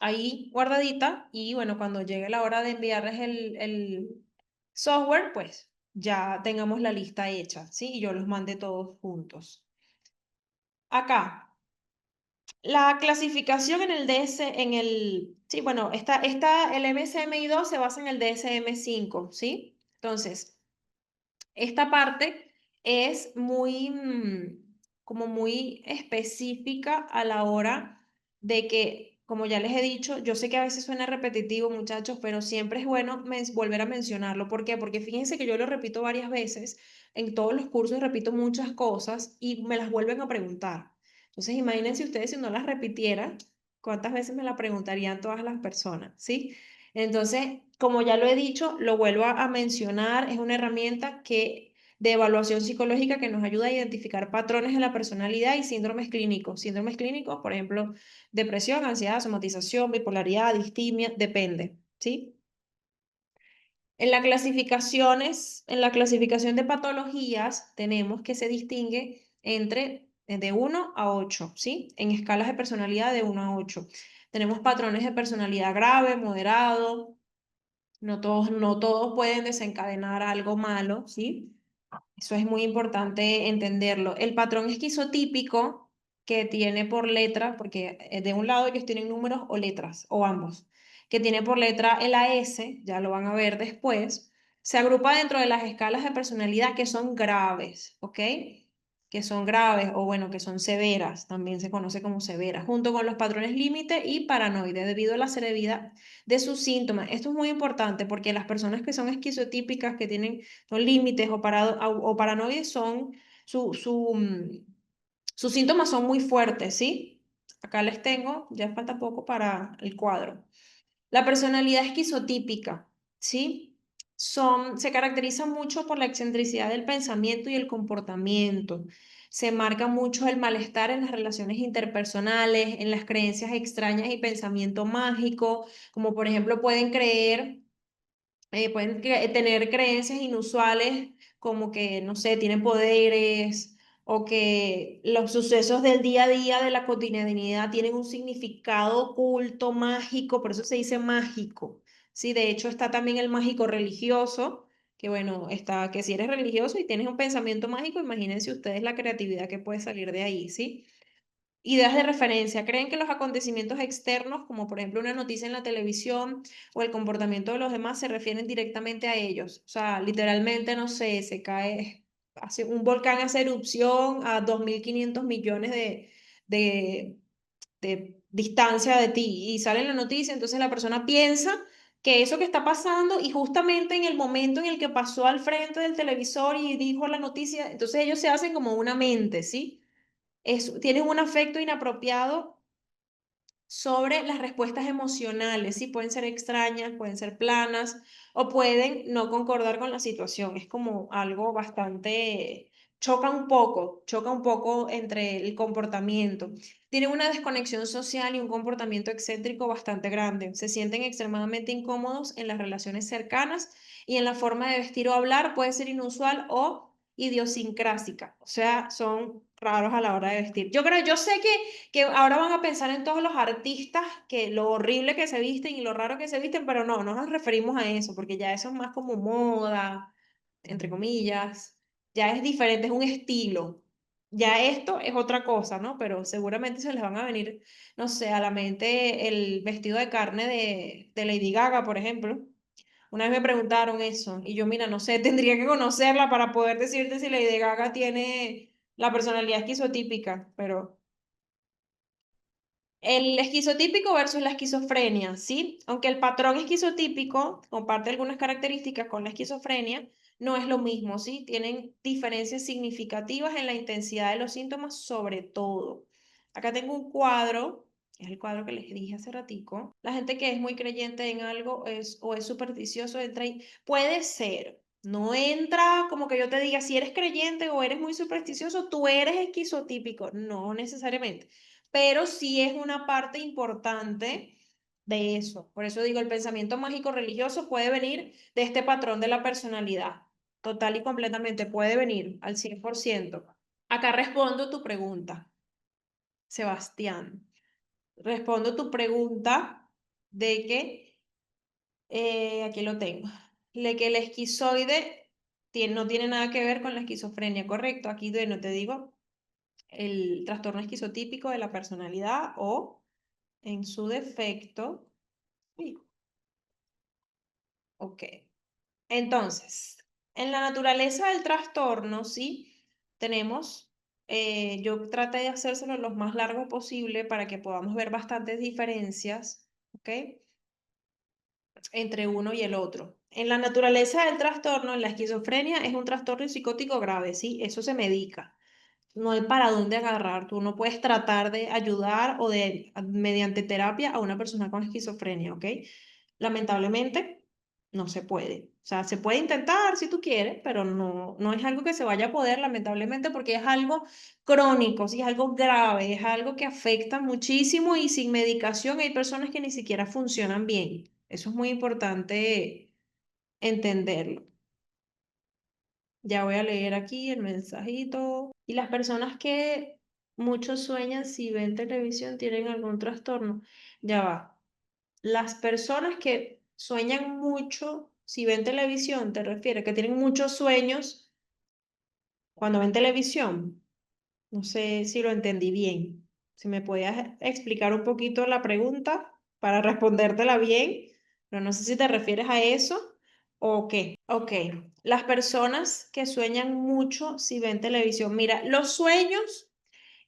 S1: ahí guardadita y bueno, cuando llegue la hora de enviarles el software, pues ya tengamos la lista hecha, ¿sí? Y yo los mande todos juntos. Acá, la clasificación en el sí, bueno, el MSMI2 se basa en el DSM-5, ¿sí? Entonces, esta parte es muy, como muy específica a la hora de que, como ya les he dicho, yo sé que a veces suena repetitivo, muchachos, pero siempre es bueno volver a mencionarlo. ¿Por qué? Porque fíjense que yo lo repito varias veces, en todos los cursos repito muchas cosas y me las vuelven a preguntar. Entonces, imagínense ustedes si no las repitiera, ¿cuántas veces me la preguntarían todas las personas? ¿Sí? Entonces, como ya lo he dicho, lo vuelvo a mencionar, es una herramienta de evaluación psicológica que nos ayuda a identificar patrones en la personalidad y síndromes clínicos. Síndromes clínicos, por ejemplo, depresión, ansiedad, somatización, bipolaridad, distimia, depende, ¿sí? En la clasificación de patologías tenemos que se distingue entre de 1 a 8, ¿sí? En escalas de personalidad de 1 a 8. Tenemos patrones de personalidad grave, moderado, no todos pueden desencadenar algo malo, ¿sí? Eso es muy importante entenderlo. El patrón esquizotípico que tiene por letra, porque de un lado ellos tienen números o letras, o ambos, que tiene por letra el AS, ya lo van a ver después, se agrupa dentro de las escalas de personalidad que son graves, ¿ok? Que son graves o bueno, que son severas, también se conoce como severas, junto con los patrones límite y paranoide, debido a la severidad de sus síntomas. Esto es muy importante porque las personas que son esquizotípicas, que tienen son límites o paranoides, sus síntomas son muy fuertes, ¿sí? Acá les tengo, ya falta poco para el cuadro. La personalidad esquizotípica, ¿sí? Se caracteriza mucho por la excentricidad del pensamiento y el comportamiento. Se marca mucho el malestar en las relaciones interpersonales, en las creencias extrañas y pensamiento mágico, como por ejemplo pueden tener creencias inusuales como que, no sé, tienen poderes o que los sucesos del día a día de la cotidianidad tienen un significado oculto, mágico, por eso se dice mágico. Sí, de hecho está también el mágico religioso, que bueno, está que si eres religioso y tienes un pensamiento mágico, imagínense ustedes la creatividad que puede salir de ahí, ¿sí? Ideas de referencia. ¿Creen que los acontecimientos externos, como por ejemplo una noticia en la televisión o el comportamiento de los demás, se refieren directamente a ellos? O sea, literalmente, no sé, un volcán hace erupción a 2.500 millones de, de distancia de ti y sale en la noticia, entonces la persona piensa que eso que está pasando y justamente en el momento en el que pasó al frente del televisor y dijo la noticia, entonces ellos se hacen como una mente, ¿sí? Tienen un afecto inapropiado sobre las respuestas emocionales, ¿sí? Pueden ser extrañas, pueden ser planas o pueden no concordar con la situación. Es como algo bastante, choca un poco entre el comportamiento. Tienen una desconexión social y un comportamiento excéntrico bastante grande. Se sienten extremadamente incómodos en las relaciones cercanas y en la forma de vestir o hablar puede ser inusual o idiosincrásica, o sea, son raros a la hora de vestir. Yo sé que ahora van a pensar en todos los artistas, que lo horrible que se visten y lo raro que se visten, pero no nos referimos a eso, porque ya eso es más como moda, entre comillas, ya es diferente, es un estilo. Ya esto es otra cosa, ¿no? Pero seguramente se les van a venir, no sé, a la mente el vestido de carne de Lady Gaga, por ejemplo. Una vez me preguntaron eso y yo, mira, no sé, tendría que conocerla para poder decirte si Lady Gaga tiene la personalidad esquizotípica, pero el esquizotípico versus la esquizofrenia, ¿sí? Aunque el patrón esquizotípico comparte algunas características con la esquizofrenia, no es lo mismo, ¿sí? Tienen diferencias significativas en la intensidad de los síntomas, sobre todo. Acá tengo un cuadro, que es el cuadro que les dije hace ratico. La gente que es muy creyente en algo o es supersticioso entra ahí. Puede ser. No entra como que yo te diga, si eres creyente o eres muy supersticioso, tú eres esquizotípico. No necesariamente, pero sí es una parte importante de eso. Por eso digo, el pensamiento mágico religioso puede venir de este patrón de la personalidad, total y completamente, puede venir al 100%. Acá respondo tu pregunta, Sebastián. Respondo tu pregunta de que, aquí lo tengo, de que el esquizoide no tiene nada que ver con la esquizofrenia, ¿correcto? Aquí no te digo el trastorno esquizotípico de la personalidad o en su defecto. Sí, ok. Entonces, en la naturaleza del trastorno, sí, tenemos. Yo traté de hacérselo lo más largo posible para que podamos ver bastantes diferencias, ¿ok? Entre uno y el otro. En la naturaleza del trastorno, en la esquizofrenia es un trastorno psicótico grave, ¿sí? Eso se medica. No hay para dónde agarrar. Tú no puedes tratar de ayudar o de, mediante terapia a una persona con esquizofrenia, ¿ok? Lamentablemente, no se puede. O sea, se puede intentar si tú quieres, pero no es algo que se vaya a poder, lamentablemente, porque es algo crónico, sí, es algo grave, es algo que afecta muchísimo y sin medicación hay personas que ni siquiera funcionan bien. Eso es muy importante entenderlo. Ya voy a leer aquí el mensajito. Y las personas que muchos sueñan si ven televisión tienen algún trastorno. Ya va. Las personas que sueñan mucho si ven televisión, ¿te refieres? Que tienen muchos sueños cuando ven televisión. No sé si lo entendí bien. Si me podías explicar un poquito la pregunta para respondértela bien, pero no sé si te refieres a eso o qué. Ok, las personas que sueñan mucho si ven televisión. Mira, los sueños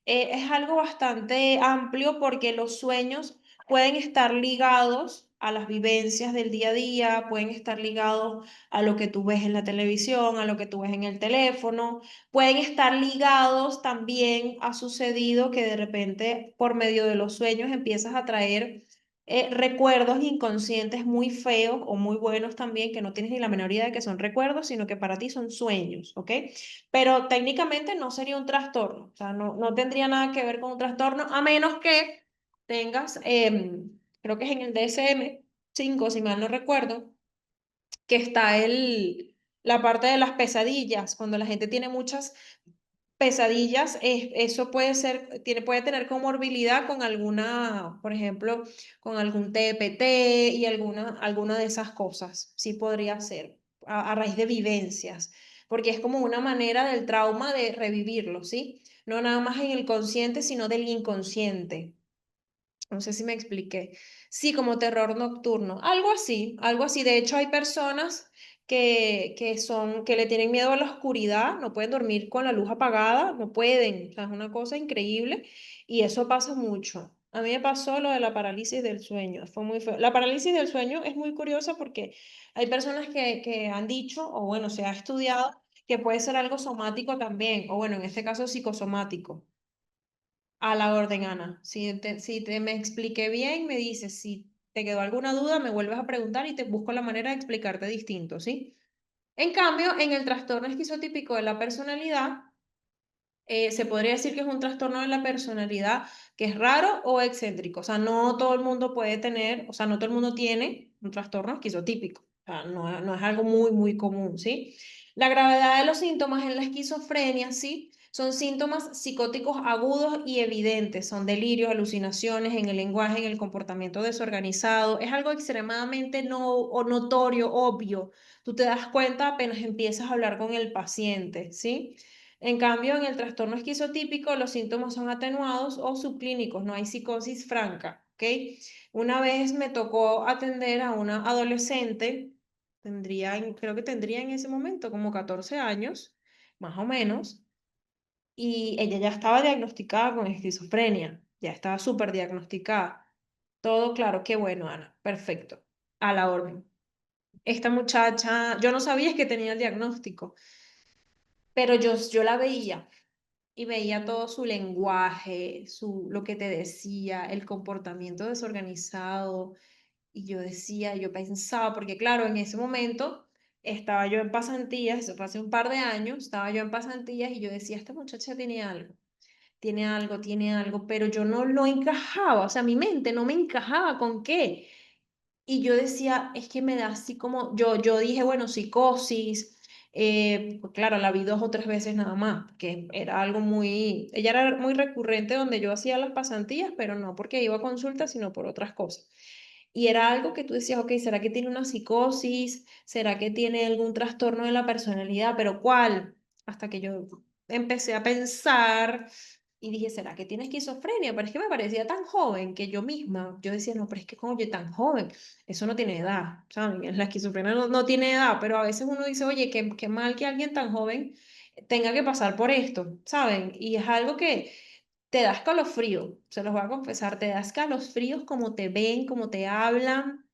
S1: es algo bastante amplio porque los sueños pueden estar ligados a las vivencias del día a día, pueden estar ligados a lo que tú ves en la televisión, a lo que tú ves en el teléfono, pueden estar ligados también a sucedido que de repente por medio de los sueños empiezas a traer recuerdos inconscientes muy feos o muy buenos también, que no tienes ni la menor idea de que son recuerdos, sino que para ti son sueños, ¿ok? Pero técnicamente no sería un trastorno, o sea, no tendría nada que ver con un trastorno, a menos que tengas, creo que es en el DSM-5 si mal no recuerdo, que está la parte de las pesadillas, cuando la gente tiene muchas pesadillas, eso puede ser, puede tener comorbilidad con alguna, por ejemplo, con algún TPT y alguna de esas cosas. Sí podría ser, a raíz de vivencias, porque es como una manera del trauma de revivirlo, ¿sí? No nada más en el consciente, sino del inconsciente. No sé si me expliqué. Sí, como terror nocturno, algo así, algo así. De hecho, hay personas que le tienen miedo a la oscuridad, no pueden dormir con la luz apagada, no pueden. O sea, es una cosa increíble y eso pasa mucho. A mí me pasó lo de la parálisis del sueño, fue muy feo. La parálisis del sueño es muy curiosa porque hay personas que han dicho, o bueno, se ha estudiado, que puede ser algo somático también, o bueno, en este caso psicosomático. A la orden, Ana. Si te me expliqué bien, me dices, si te quedó alguna duda, me vuelves a preguntar y te busco la manera de explicarte distinto, ¿sí? En cambio, en el trastorno esquizotípico de la personalidad, se podría decir que es un trastorno de la personalidad que es raro o excéntrico. O sea, no todo el mundo puede tener, o sea, no todo el mundo tiene un trastorno esquizotípico. O sea, no es algo muy, muy común, ¿sí? La gravedad de los síntomas en la esquizofrenia, sí, son síntomas psicóticos agudos y evidentes. Son delirios, alucinaciones en el lenguaje, en el comportamiento desorganizado. Es algo extremadamente no, o notorio, obvio. Tú te das cuenta apenas empiezas a hablar con el paciente, ¿sí? En cambio, en el trastorno esquizotípico, los síntomas son atenuados o subclínicos, no hay psicosis franca, ¿ok? Una vez me tocó atender a una adolescente, creo que tendría en ese momento como 14 años, más o menos, y ella ya estaba diagnosticada con esquizofrenia, ya estaba súper diagnosticada. Todo claro, qué bueno, Ana, perfecto, a la orden. Esta muchacha, yo no sabía que tenía el diagnóstico, pero yo la veía. Y veía todo su lenguaje, lo que te decía, el comportamiento desorganizado. Y yo decía, yo pensaba, porque claro, en ese momento estaba yo en pasantías, eso fue hace un par de años, estaba yo en pasantías y yo decía, esta muchacha tiene algo, pero yo no lo encajaba, o sea, mi mente no me encajaba con qué. Y yo decía, es que me da así como, yo dije, bueno, psicosis, pues claro, la vi 2 o 3 veces nada más, que era algo muy, ella era muy recurrente donde yo hacía las pasantías, pero no porque iba a consulta, sino por otras cosas. Y era algo que tú decías, ok, ¿será que tiene una psicosis? ¿Será que tiene algún trastorno de la personalidad? ¿Pero cuál? Hasta que yo empecé a pensar y dije, ¿será que tiene esquizofrenia? Pero es que me parecía tan joven que yo misma, yo decía, no, pero es que como yo tan joven, eso no tiene edad, ¿saben? La esquizofrenia no tiene edad, pero a veces uno dice, oye, qué mal que alguien tan joven tenga que pasar por esto, ¿saben? Y es algo que te da escalofrío, se los voy a confesar, te da escalofríos como te ven, como te hablan.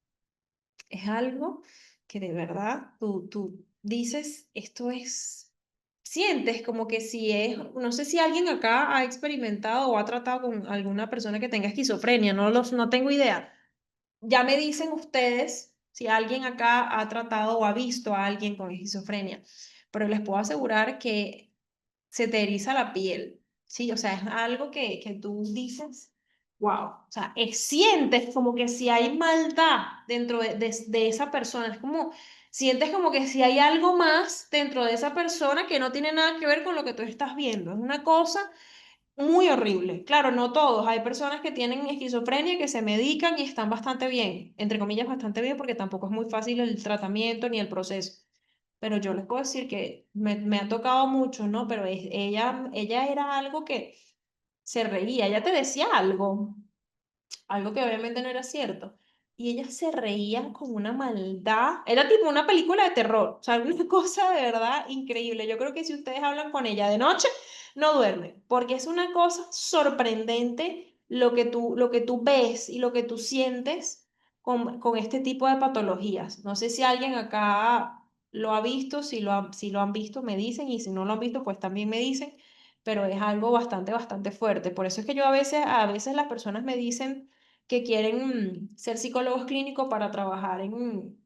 S1: Es algo que de verdad tú dices, esto es, sientes como que si es, no sé si alguien acá ha experimentado o ha tratado con alguna persona que tenga esquizofrenia, no tengo idea. Ya me dicen ustedes si alguien acá ha tratado o ha visto a alguien con esquizofrenia, pero les puedo asegurar que se te eriza la piel, ¿sí? O sea, es algo que tú dices, wow, o sea, sientes como que si hay maldad dentro de esa persona, es como, sientes como que si hay algo más dentro de esa persona que no tiene nada que ver con lo que tú estás viendo, es una cosa muy horrible. Claro, no todos, hay personas que tienen esquizofrenia que se medican y están bastante bien, entre comillas, bastante bien, porque tampoco es muy fácil el tratamiento ni el proceso. Pero yo les puedo decir que me ha tocado mucho, ¿no? Pero ella era algo que se reía, ella te decía algo que obviamente no era cierto. Y ella se reía con una maldad. Era tipo una película de terror. O sea, una cosa de verdad increíble. Yo creo que si ustedes hablan con ella de noche, no duermen. Porque es una cosa sorprendente lo que tú ves y lo que tú sientes con este tipo de patologías. No sé si alguien acá lo ha visto, si lo han visto, me dicen. Y si no lo han visto, pues también me dicen. Pero es algo bastante fuerte. Por eso es que yo a veces las personas me dicen que quieren ser psicólogos clínicos para trabajar en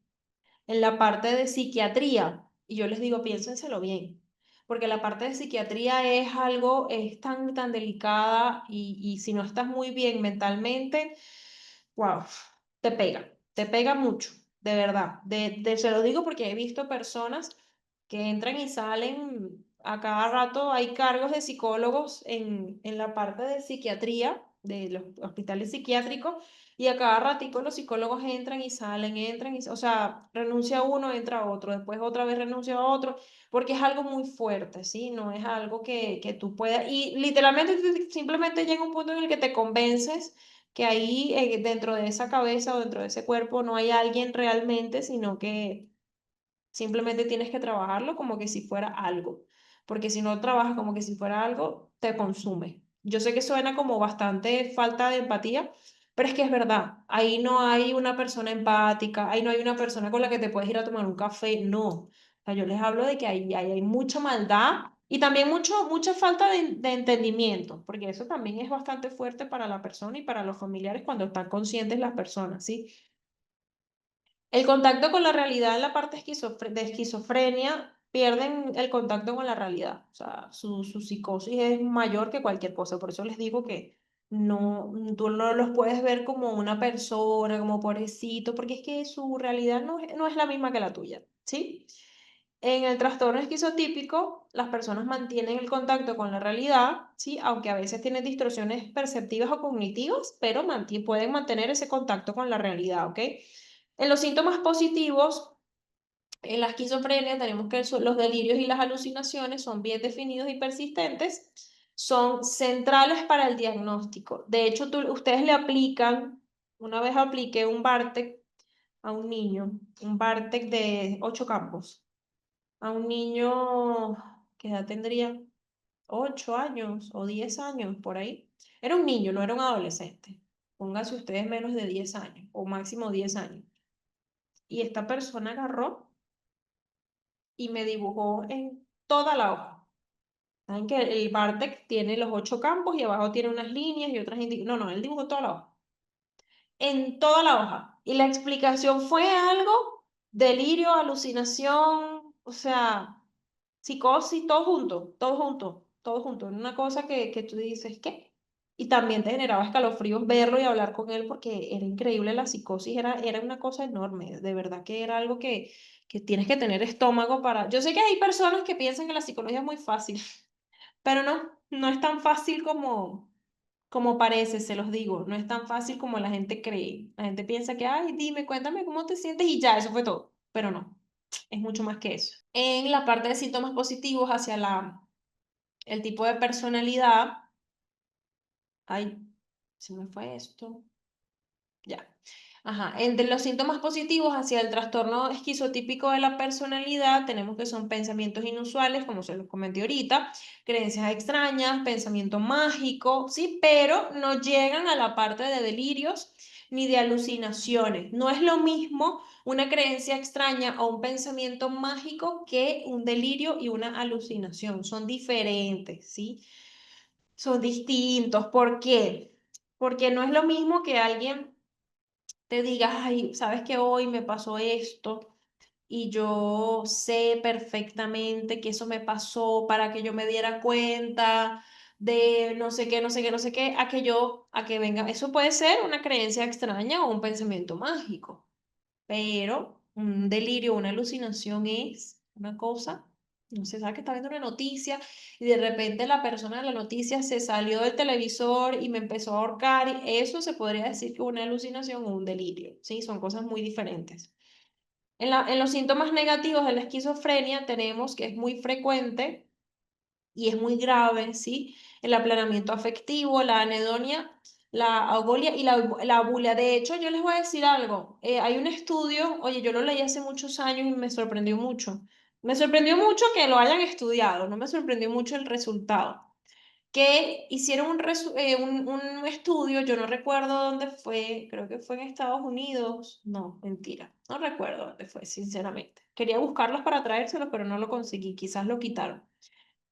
S1: la parte de psiquiatría. Y yo les digo, piénsenselo bien, porque la parte de psiquiatría es algo, es tan delicada y si no estás muy bien mentalmente, wow, te pega mucho, de verdad. Se lo digo porque he visto personas que entran y salen a cada rato, hay cargos de psicólogos en la parte de psiquiatría, de los hospitales psiquiátricos, y a cada ratico los psicólogos entran y salen, o sea, renuncia uno, entra otro, después otra vez renuncia a otro, porque es algo muy fuerte, ¿sí? No es algo que tú puedas, y literalmente simplemente llega un punto en el que te convences que ahí dentro de esa cabeza o dentro de ese cuerpo no hay alguien realmente, sino que simplemente tienes que trabajarlo como que si fuera algo, porque si no trabajas como que si fuera algo, te consume. Yo sé que suena como bastante falta de empatía, pero es que es verdad, ahí no hay una persona empática, ahí no hay una persona con la que te puedes ir a tomar un café, no. O sea, yo les hablo de que ahí hay mucha maldad y también mucha falta de entendimiento, porque eso también es bastante fuerte para la persona y para los familiares cuando están conscientes las personas, ¿sí? El contacto con la realidad en la parte de esquizofrenia pierden el contacto con la realidad. O sea, su psicosis es mayor que cualquier cosa. Por eso les digo que tú no los puedes ver como una persona, como pobrecito, porque es que su realidad no es la misma que la tuya, ¿sí? En el trastorno esquizotípico, las personas mantienen el contacto con la realidad, ¿sí? Aunque a veces tienen distorsiones perceptivas o cognitivas, pero pueden mantener ese contacto con la realidad, ¿ok? En los síntomas positivos, en la esquizofrenia tenemos que los delirios y las alucinaciones son bien definidos y persistentes, son centrales para el diagnóstico. De hecho, ustedes le aplican, una vez apliqué un Bartek a un niño, un Bartek de 8 campos, a un niño que edad tendría 8 años o 10 años por ahí. Era un niño, no era un adolescente. Pónganse ustedes menos de 10 años o máximo 10 años. Y esta persona agarró y me dibujó en toda la hoja. Saben que el Bartek tiene los 8 campos y abajo tiene unas líneas y otras No, no, él dibujó toda la hoja. En toda la hoja. Y la explicación fue algo, delirio, alucinación, o sea, psicosis, todo junto. Una cosa que tú dices, ¿qué? Y también te generaba escalofríos verlo y hablar con él porque era increíble la psicosis, era una cosa enorme, de verdad que era algo que tienes que tener estómago para... Yo sé que hay personas que piensan que la psicología es muy fácil, pero no es tan fácil como parece, se los digo, no es tan fácil como la gente cree. La gente piensa que, ay, dime, cuéntame cómo te sientes y ya, eso fue todo, pero no, es mucho más que eso. En la parte de síntomas positivos hacia el tipo de personalidad, ay, se me fue esto, ya. Ajá, entre los síntomas positivos hacia el trastorno esquizotípico de la personalidad tenemos que son pensamientos inusuales, como se los comenté ahorita, creencias extrañas, pensamiento mágico, sí, pero no llegan a la parte de delirios ni de alucinaciones. No es lo mismo una creencia extraña o un pensamiento mágico que un delirio y una alucinación. Son diferentes, ¿sí? Son distintos. ¿Por qué? Porque no es lo mismo que alguien te digas, ay, sabes que hoy me pasó esto y yo sé perfectamente que eso me pasó para que yo me diera cuenta de no sé qué, no sé qué, no sé qué, a que venga. Eso puede ser una creencia extraña o un pensamiento mágico, pero un delirio, una alucinación es una cosa. No se sabe que está viendo una noticia y de repente la persona de la noticia se salió del televisor y me empezó a ahorcar. Y eso se podría decir que es una alucinación o un delirio, ¿sí? Son cosas muy diferentes. En los síntomas negativos de la esquizofrenia tenemos que es muy frecuente y es muy grave, ¿sí? El aplanamiento afectivo, la anedonia, la agolia y la bulia. De hecho, yo les voy a decir algo. Hay un estudio, oye, yo lo leí hace muchos años y me sorprendió mucho. Me sorprendió mucho que lo hayan estudiado, no me sorprendió mucho el resultado. Que hicieron un estudio, yo no recuerdo dónde fue, creo que fue en Estados Unidos. No, mentira, no recuerdo dónde fue, sinceramente. Quería buscarlos para traérselos, pero no lo conseguí, quizás lo quitaron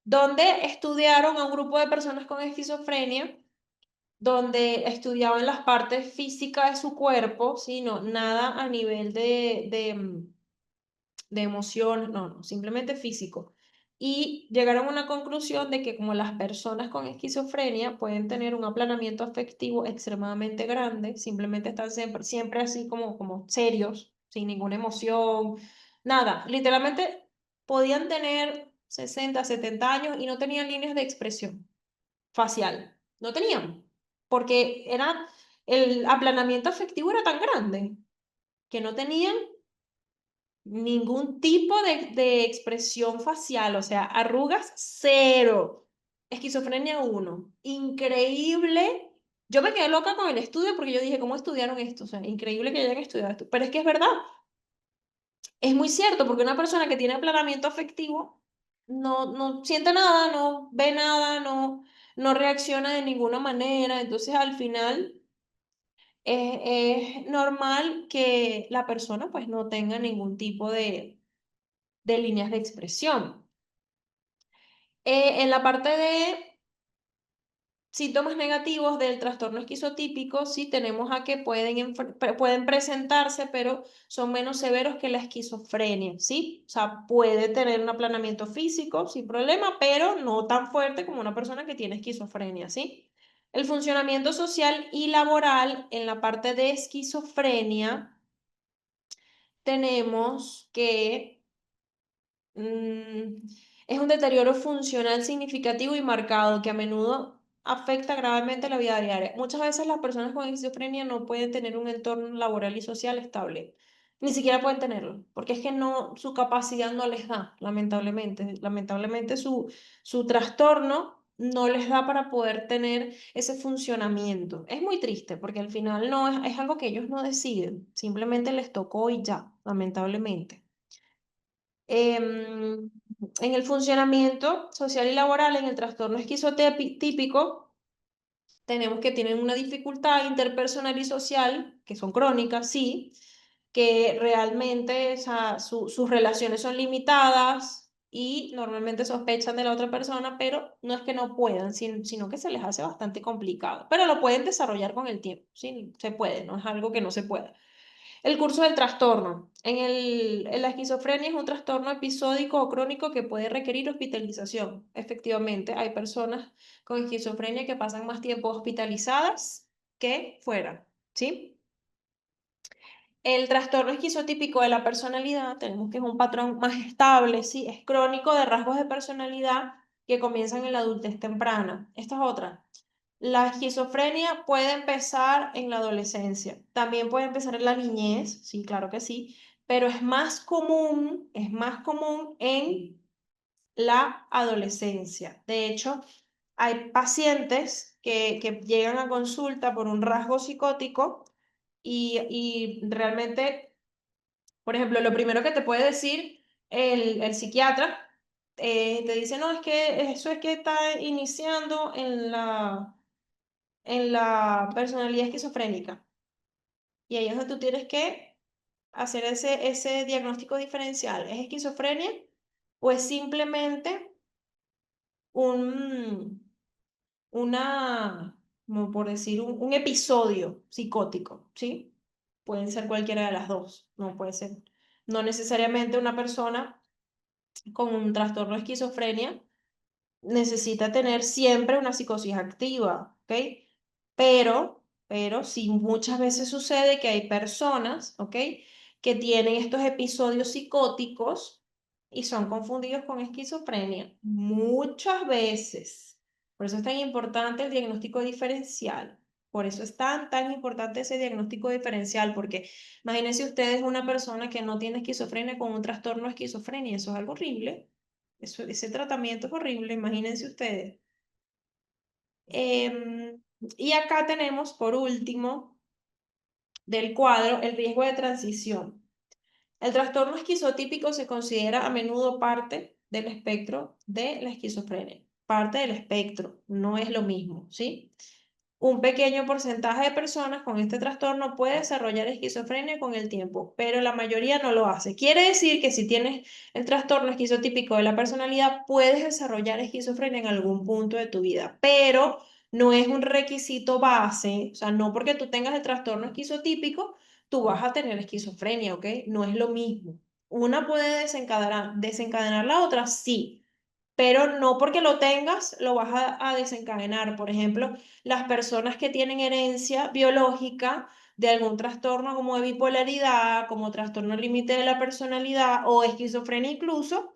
S1: donde estudiaron a un grupo de personas con esquizofrenia, donde estudiaban las partes físicas de su cuerpo, ¿sí? No, nada a nivel de emociones, no, no, simplemente físico. Y llegaron a una conclusión de que como las personas con esquizofrenia pueden tener un aplanamiento afectivo extremadamente grande, simplemente están siempre, siempre así como serios, sin ninguna emoción, nada, literalmente podían tener 60 70 años y no tenían líneas de expresión facial, no tenían, porque el aplanamiento afectivo era tan grande que no tenían ningún tipo de expresión facial, o sea, arrugas cero, esquizofrenia uno, increíble. Yo me quedé loca con el estudio porque yo dije, ¿cómo estudiaron esto? O sea, increíble que hayan estudiado esto. Pero es que es verdad, es muy cierto, porque una persona que tiene aplanamiento afectivo no siente nada, no ve nada, no reacciona de ninguna manera. Entonces, al final, es normal que la persona pues no tenga ningún tipo de líneas de expresión. En la parte de síntomas negativos del trastorno esquizotípico, sí tenemos a que pueden presentarse, pero son menos severos que la esquizofrenia, ¿sí? O sea, puede tener un aplanamiento físico sin problema, pero no tan fuerte como una persona que tiene esquizofrenia, ¿sí? El funcionamiento social y laboral en la parte de esquizofrenia tenemos que Mm, es un deterioro funcional significativo y marcado que a menudo afecta gravemente la vida diaria. Muchas veces las personas con esquizofrenia no pueden tener un entorno laboral y social estable. Ni siquiera pueden tenerlo, porque es que no, su capacidad no les da, lamentablemente. Lamentablemente su trastorno no les da para poder tener ese funcionamiento. Es muy triste, porque al final no es algo que ellos no deciden, simplemente les tocó y ya, lamentablemente. En el funcionamiento social y laboral, en el trastorno esquizotípico, tenemos que tienen una dificultad interpersonal y social, que son crónicas, sí, que realmente o sea, sus relaciones son limitadas y normalmente sospechan de la otra persona, pero no es que no puedan, sino que se les hace bastante complicado. Pero lo pueden desarrollar con el tiempo, sí, se puede, no es algo que no se pueda. El curso del trastorno. En la esquizofrenia es un trastorno episódico o crónico que puede requerir hospitalización. Efectivamente, hay personas con esquizofrenia que pasan más tiempo hospitalizadas que fuera, ¿sí? El trastorno esquizotípico de la personalidad, tenemos que es un patrón más estable, ¿sí? Es crónico de rasgos de personalidad que comienzan en la adultez temprana. Esta es otra. La esquizofrenia puede empezar en la adolescencia, también puede empezar en la niñez, sí, claro que sí, pero es más común en la adolescencia. De hecho, hay pacientes que llegan a consulta por un rasgo psicótico y realmente, por ejemplo, lo primero que te puede decir el psiquiatra, te dice, no, es que eso es que está iniciando en la personalidad esquizofrénica. Y ahí es donde tú tienes que hacer ese diagnóstico diferencial. ¿Es esquizofrenia o es simplemente un, como por decir, un episodio psicótico, ¿sí? Pueden ser cualquiera de las dos, no puede ser, no necesariamente una persona con un trastorno de esquizofrenia necesita tener siempre una psicosis activa, ¿ok? Pero sí muchas veces sucede que hay personas, ¿ok? Que tienen estos episodios psicóticos y son confundidos con esquizofrenia. Muchas veces. Por eso es tan importante el diagnóstico diferencial. Por eso es tan importante ese diagnóstico diferencial, porque imagínense ustedes una persona que no tiene esquizofrenia con un trastorno de esquizofrenia. Eso es algo horrible. Ese tratamiento es horrible, imagínense ustedes. Y acá tenemos, por último, del cuadro, el riesgo de transición. El trastorno esquizotípico se considera a menudo parte del espectro de la esquizofrenia. Parte del espectro, no es lo mismo, ¿sí? Un pequeño porcentaje de personas con este trastorno puede desarrollar esquizofrenia con el tiempo, pero la mayoría no lo hace. Quiere decir que si tienes el trastorno esquizotípico de la personalidad, puedes desarrollar esquizofrenia en algún punto de tu vida, pero no es un requisito base, o sea, no porque tú tengas el trastorno esquizotípico, tú vas a tener esquizofrenia, ¿ok? No es lo mismo. Una puede desencadenar la otra, sí, pero no porque lo tengas lo vas a desencadenar. Por ejemplo, las personas que tienen herencia biológica de algún trastorno como de bipolaridad, como trastorno límite de la personalidad o esquizofrenia incluso,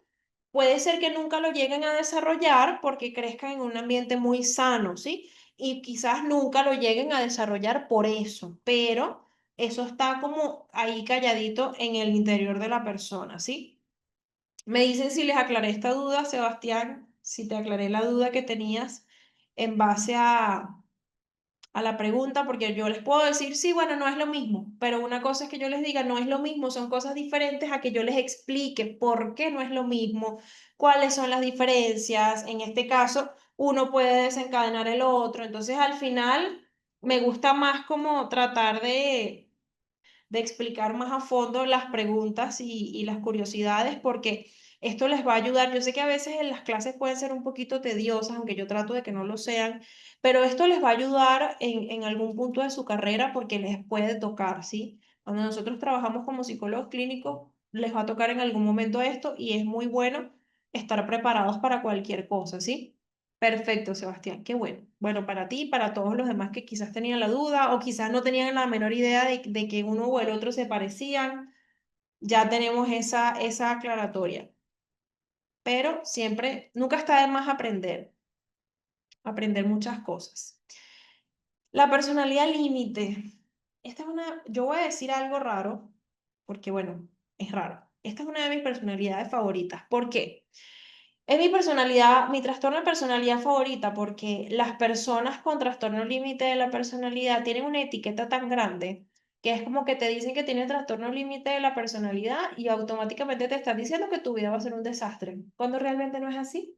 S1: puede ser que nunca lo lleguen a desarrollar porque crezcan en un ambiente muy sano, ¿sí? Y quizás nunca lo lleguen a desarrollar por eso, pero eso está como ahí calladito en el interior de la persona, ¿sí? Me dicen si les aclaré esta duda, Sebastián, si te aclaré la duda que tenías en base a la pregunta, porque yo les puedo decir, sí, bueno, no es lo mismo, pero una cosa es que yo les diga, no es lo mismo, son cosas diferentes a que yo les explique por qué no es lo mismo, cuáles son las diferencias. En este caso, uno puede desencadenar el otro, entonces al final me gusta más como tratar de explicar más a fondo las preguntas y las curiosidades, porque esto les va a ayudar. Yo sé que a veces en las clases pueden ser un poquito tediosas, aunque yo trato de que no lo sean, pero esto les va a ayudar en algún punto de su carrera porque les puede tocar, ¿sí? Cuando nosotros trabajamos como psicólogos clínicos, les va a tocar en algún momento esto y es muy bueno estar preparados para cualquier cosa, ¿sí? Perfecto, Sebastián, qué bueno. Bueno, para ti y para todos los demás que quizás tenían la duda o quizás no tenían la menor idea de que uno o el otro se parecían, ya tenemos esa aclaratoria. Pero siempre, nunca está de más aprender muchas cosas. La personalidad límite. Esta es yo voy a decir algo raro, porque bueno, es raro. Esta es una de mis personalidades favoritas. ¿Por qué? Es mi personalidad, mi trastorno de personalidad favorita porque las personas con trastorno límite de la personalidad tienen una etiqueta tan grande que es como que te dicen que tienes trastorno límite de la personalidad y automáticamente te están diciendo que tu vida va a ser un desastre, cuando realmente no es así.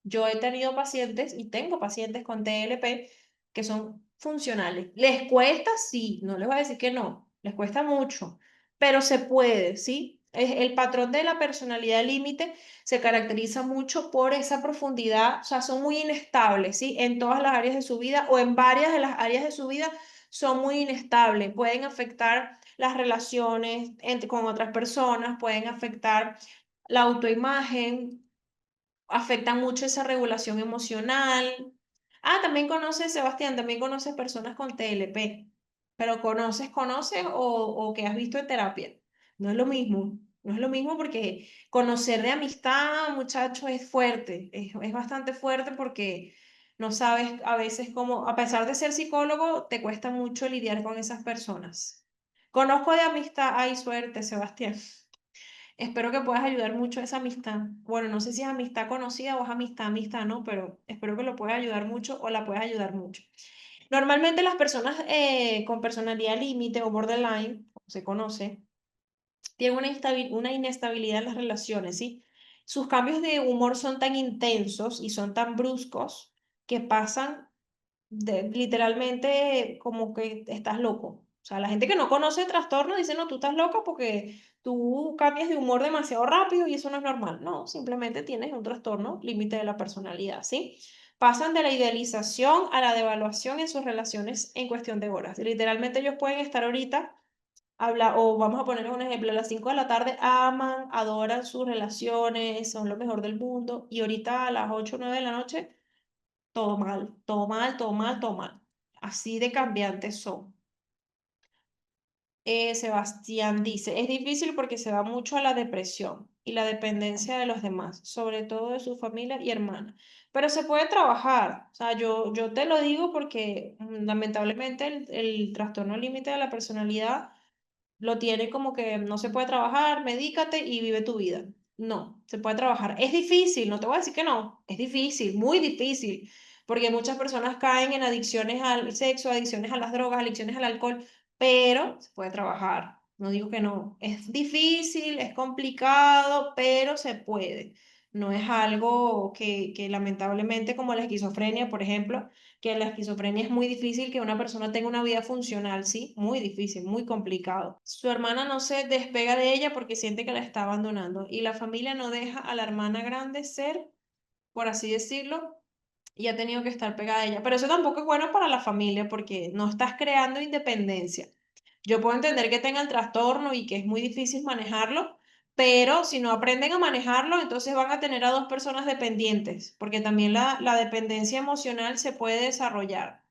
S1: Yo he tenido pacientes y tengo pacientes con TLP que son funcionales. ¿Les cuesta? Sí, no les voy a decir que no, les cuesta mucho, pero se puede, ¿sí? El patrón de la personalidad límite se caracteriza mucho por esa profundidad, o sea, son muy inestables, ¿sí? En todas las áreas de su vida o en varias de las áreas de su vida son muy inestables, pueden afectar las relaciones con otras personas, pueden afectar la autoimagen, afectan mucho esa regulación emocional. Ah, también conoces, Sebastián, también conoces personas con TLP, pero conoces o que has visto en terapia. No es lo mismo, no es lo mismo porque conocer de amistad, muchachos, es fuerte, es bastante fuerte porque no sabes a veces cómo, a pesar de ser psicólogo, te cuesta mucho lidiar con esas personas. Conozco de amistad, hay suerte, Sebastián. Espero que puedas ayudar mucho a esa amistad. Bueno, no sé si es amistad conocida o es amistad, amistad, ¿no? Pero espero que lo puedas ayudar mucho o la puedas ayudar mucho. Normalmente las personas con personalidad límite o borderline, como se conoce, tienen una inestabilidad en las relaciones, ¿sí? Sus cambios de humor son tan intensos y son tan bruscos que pasan literalmente como que estás loco. O sea, la gente que no conoce el trastorno dice, no, tú estás loca porque tú cambias de humor demasiado rápido y eso no es normal. No, simplemente tienes un trastorno límite de la personalidad, ¿sí? Pasan de la idealización a la devaluación en sus relaciones en cuestión de horas. Literalmente ellos pueden estar ahorita, o vamos a poner un ejemplo, a las 5 de la tarde aman, adoran sus relaciones, son lo mejor del mundo y ahorita a las 8 o 9 de la noche todo mal, todo mal, todo mal, todo mal. Así de cambiantes son. Sebastián dice, es difícil porque se va mucho a la depresión y la dependencia de los demás, sobre todo de su familia y hermana. Pero se puede trabajar. O sea, yo te lo digo porque lamentablemente el trastorno límite de la personalidad lo tiene como que no se puede trabajar, medícate y vive tu vida. No, se puede trabajar. Es difícil, no te voy a decir que no, es difícil, muy difícil, porque muchas personas caen en adicciones al sexo, adicciones a las drogas, adicciones al alcohol, pero se puede trabajar. No digo que no. Es difícil, es complicado, pero se puede. No es algo que lamentablemente como la esquizofrenia, por ejemplo, que la esquizofrenia es muy difícil que una persona tenga una vida funcional, sí, muy difícil, muy complicado. Su hermana no se despega de ella porque siente que la está abandonando y la familia no deja a la hermana grande ser, por así decirlo, y ha tenido que estar pegada a ella. Pero eso tampoco es bueno para la familia porque no estás creando independencia. Yo puedo entender que tenga el trastorno y que es muy difícil manejarlo, pero si no aprenden a manejarlo, entonces van a tener a dos personas dependientes, porque también la dependencia emocional se puede desarrollar.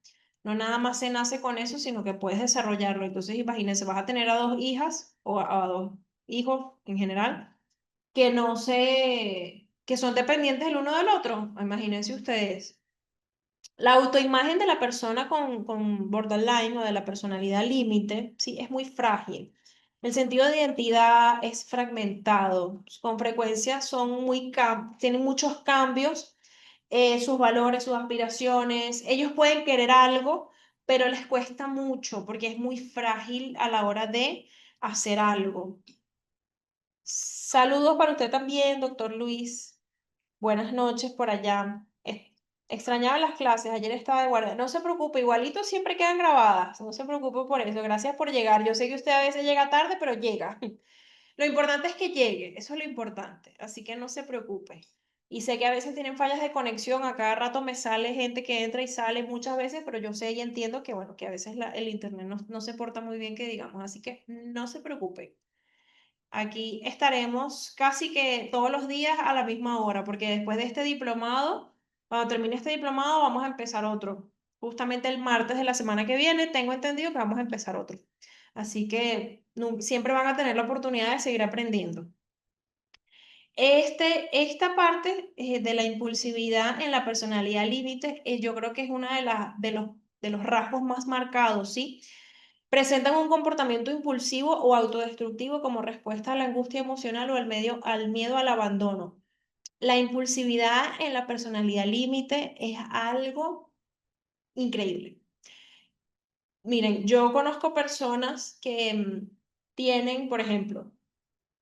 S1: No nada más se nace con eso, sino que puedes desarrollarlo. Entonces, imagínense, vas a tener a dos hijas o a dos hijos en general que no se, que son dependientes el uno del otro. Imagínense ustedes. La autoimagen de la persona con borderline o de la personalidad límite, sí, es muy frágil. El sentido de identidad es fragmentado. Con frecuencia son tienen muchos cambios, sus valores, sus aspiraciones. Ellos pueden querer algo, pero les cuesta mucho porque es muy frágil a la hora de hacer algo. Saludos para usted también, doctor Luis. Buenas noches por allá. Extrañaba las clases, ayer estaba de guardia. No se preocupe, igualito siempre quedan grabadas. No se preocupe por eso. Gracias por llegar. Yo sé que usted a veces llega tarde, pero llega. Lo importante es que llegue, eso es lo importante. Así que no se preocupe. Y sé que a veces tienen fallas de conexión. A cada rato me sale gente que entra y sale muchas veces, pero yo sé y entiendo que, bueno, que a veces el internet no se porta muy bien, que digamos. Así que no se preocupe. Aquí estaremos casi que todos los días a la misma hora, porque después de este diplomado, cuando termine este diplomado, vamos a empezar otro. Justamente el martes de la semana que viene, tengo entendido que vamos a empezar otro. Así que siempre van a tener la oportunidad de seguir aprendiendo. Esta parte de la impulsividad en la personalidad límite, yo creo que es una de los rasgos más marcados, ¿sí? Presentan un comportamiento impulsivo o autodestructivo como respuesta a la angustia emocional o al miedo al abandono. La impulsividad en la personalidad límite es algo increíble. Miren, yo conozco personas que tienen, por ejemplo,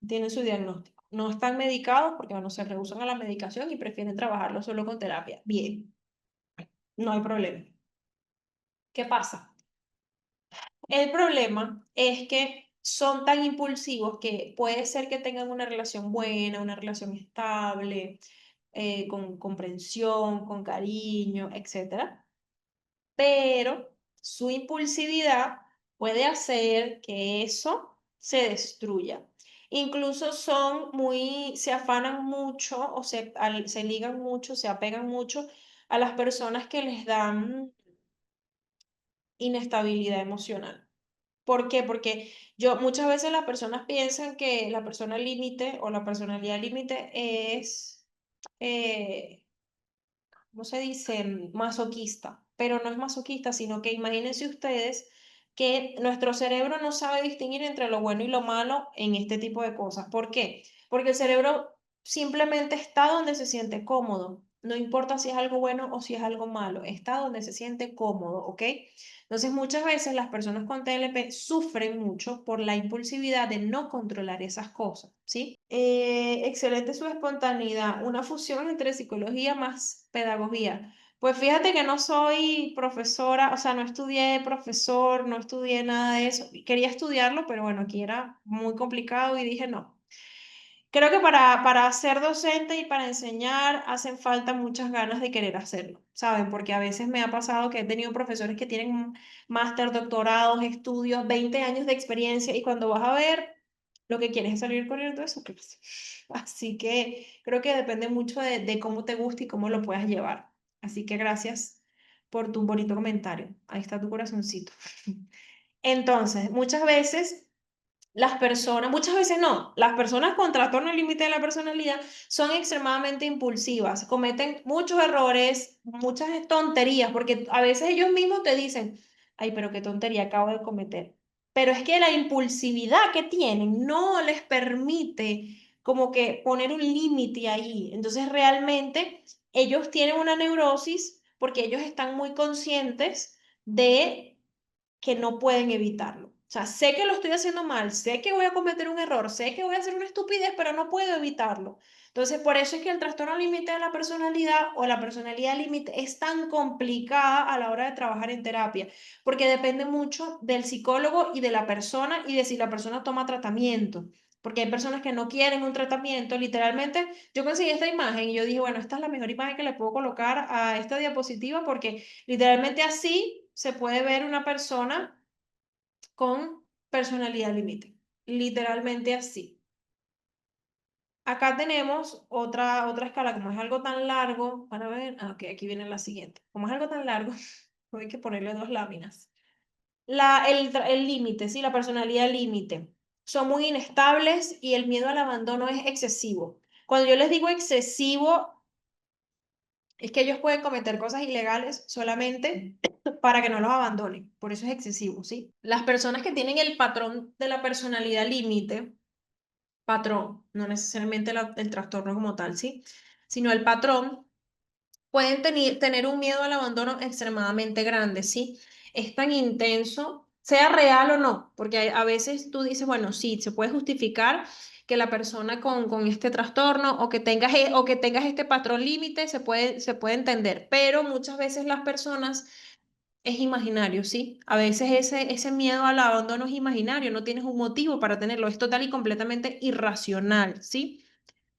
S1: tienen su diagnóstico. No están medicados porque, bueno, se rehusan a la medicación y prefieren trabajarlo solo con terapia. Bien, no hay problema. ¿Qué pasa? El problema es que son tan impulsivos que puede ser que tengan una relación buena, una relación estable, con comprensión, con cariño, etcétera, pero su impulsividad puede hacer que eso se destruya. Incluso se afanan mucho o se ligan mucho, se apegan mucho a las personas que les dan inestabilidad emocional. ¿Por qué? Porque muchas veces las personas piensan que la persona límite o la personalidad límite es, ¿cómo se dice? Masoquista, pero no es masoquista, sino que imagínense ustedes que nuestro cerebro no sabe distinguir entre lo bueno y lo malo en este tipo de cosas. ¿Por qué? Porque el cerebro simplemente está donde se siente cómodo. no importa si es algo bueno o si es algo malo, está donde se siente cómodo, ¿ok? Entonces, muchas veces las personas con TLP sufren mucho por la impulsividad de no controlar esas cosas, ¿sí? Excelente su espontaneidad, una fusión entre psicología más pedagogía. Pues fíjate que no soy profesora, o sea, no estudié profesor, no estudié nada de eso. Quería estudiarlo, pero bueno, aquí era muy complicado y dije no. Creo que para ser docente y para enseñar hacen falta muchas ganas de querer hacerlo, ¿saben? Porque a veces me ha pasado que he tenido profesores que tienen máster, doctorados, estudios, 20 años de experiencia y cuando vas a ver, lo que quieres es salir corriendo de su clase. Así que creo que depende mucho de cómo te guste y cómo lo puedas llevar. Así que gracias por tu bonito comentario. Ahí está tu corazoncito. Entonces, muchas veces las personas, muchas veces no, las personas con trastorno límite de la personalidad son extremadamente impulsivas, cometen muchos errores, muchas tonterías, porque a veces ellos mismos te dicen, ay, pero qué tontería acabo de cometer. Pero es que la impulsividad que tienen no les permite como que poner un límite ahí. Entonces realmente ellos tienen una neurosis porque ellos están muy conscientes de que no pueden evitarlo. O sea, sé que lo estoy haciendo mal, sé que voy a cometer un error, sé que voy a hacer una estupidez, pero no puedo evitarlo. Entonces, por eso es que el trastorno límite de la personalidad o la personalidad límite es tan complicada a la hora de trabajar en terapia, porque depende mucho del psicólogo y de la persona y de si la persona toma tratamiento. Porque hay personas que no quieren un tratamiento, literalmente, yo conseguí esta imagen y yo dije, bueno, esta es la mejor imagen que le puedo colocar a esta diapositiva porque literalmente así se puede ver una persona con personalidad límite. Literalmente así. Acá tenemos otra escala, como es algo tan largo, para ver, ok, aquí viene la siguiente. Como es algo tan largo, hay que ponerle dos láminas. El límite, ¿sí? La personalidad límite. Son muy inestables y el miedo al abandono es excesivo. Cuando yo les digo excesivo, es que ellos pueden cometer cosas ilegales solamente para que no los abandonen. Por eso es excesivo, ¿sí? Las personas que tienen el patrón de la personalidad límite, patrón, no necesariamente el trastorno como tal, ¿sí? Sino el patrón, pueden tener un miedo al abandono extremadamente grande, ¿sí? Es tan intenso, sea real o no, porque a veces tú dices, bueno, sí, se puede justificar que la persona con este trastorno o que tengas este patrón límite se puede entender, pero muchas veces las personas es imaginario, ¿sí? A veces ese miedo al abandono es imaginario, no tienes un motivo para tenerlo, es total y completamente irracional, ¿sí?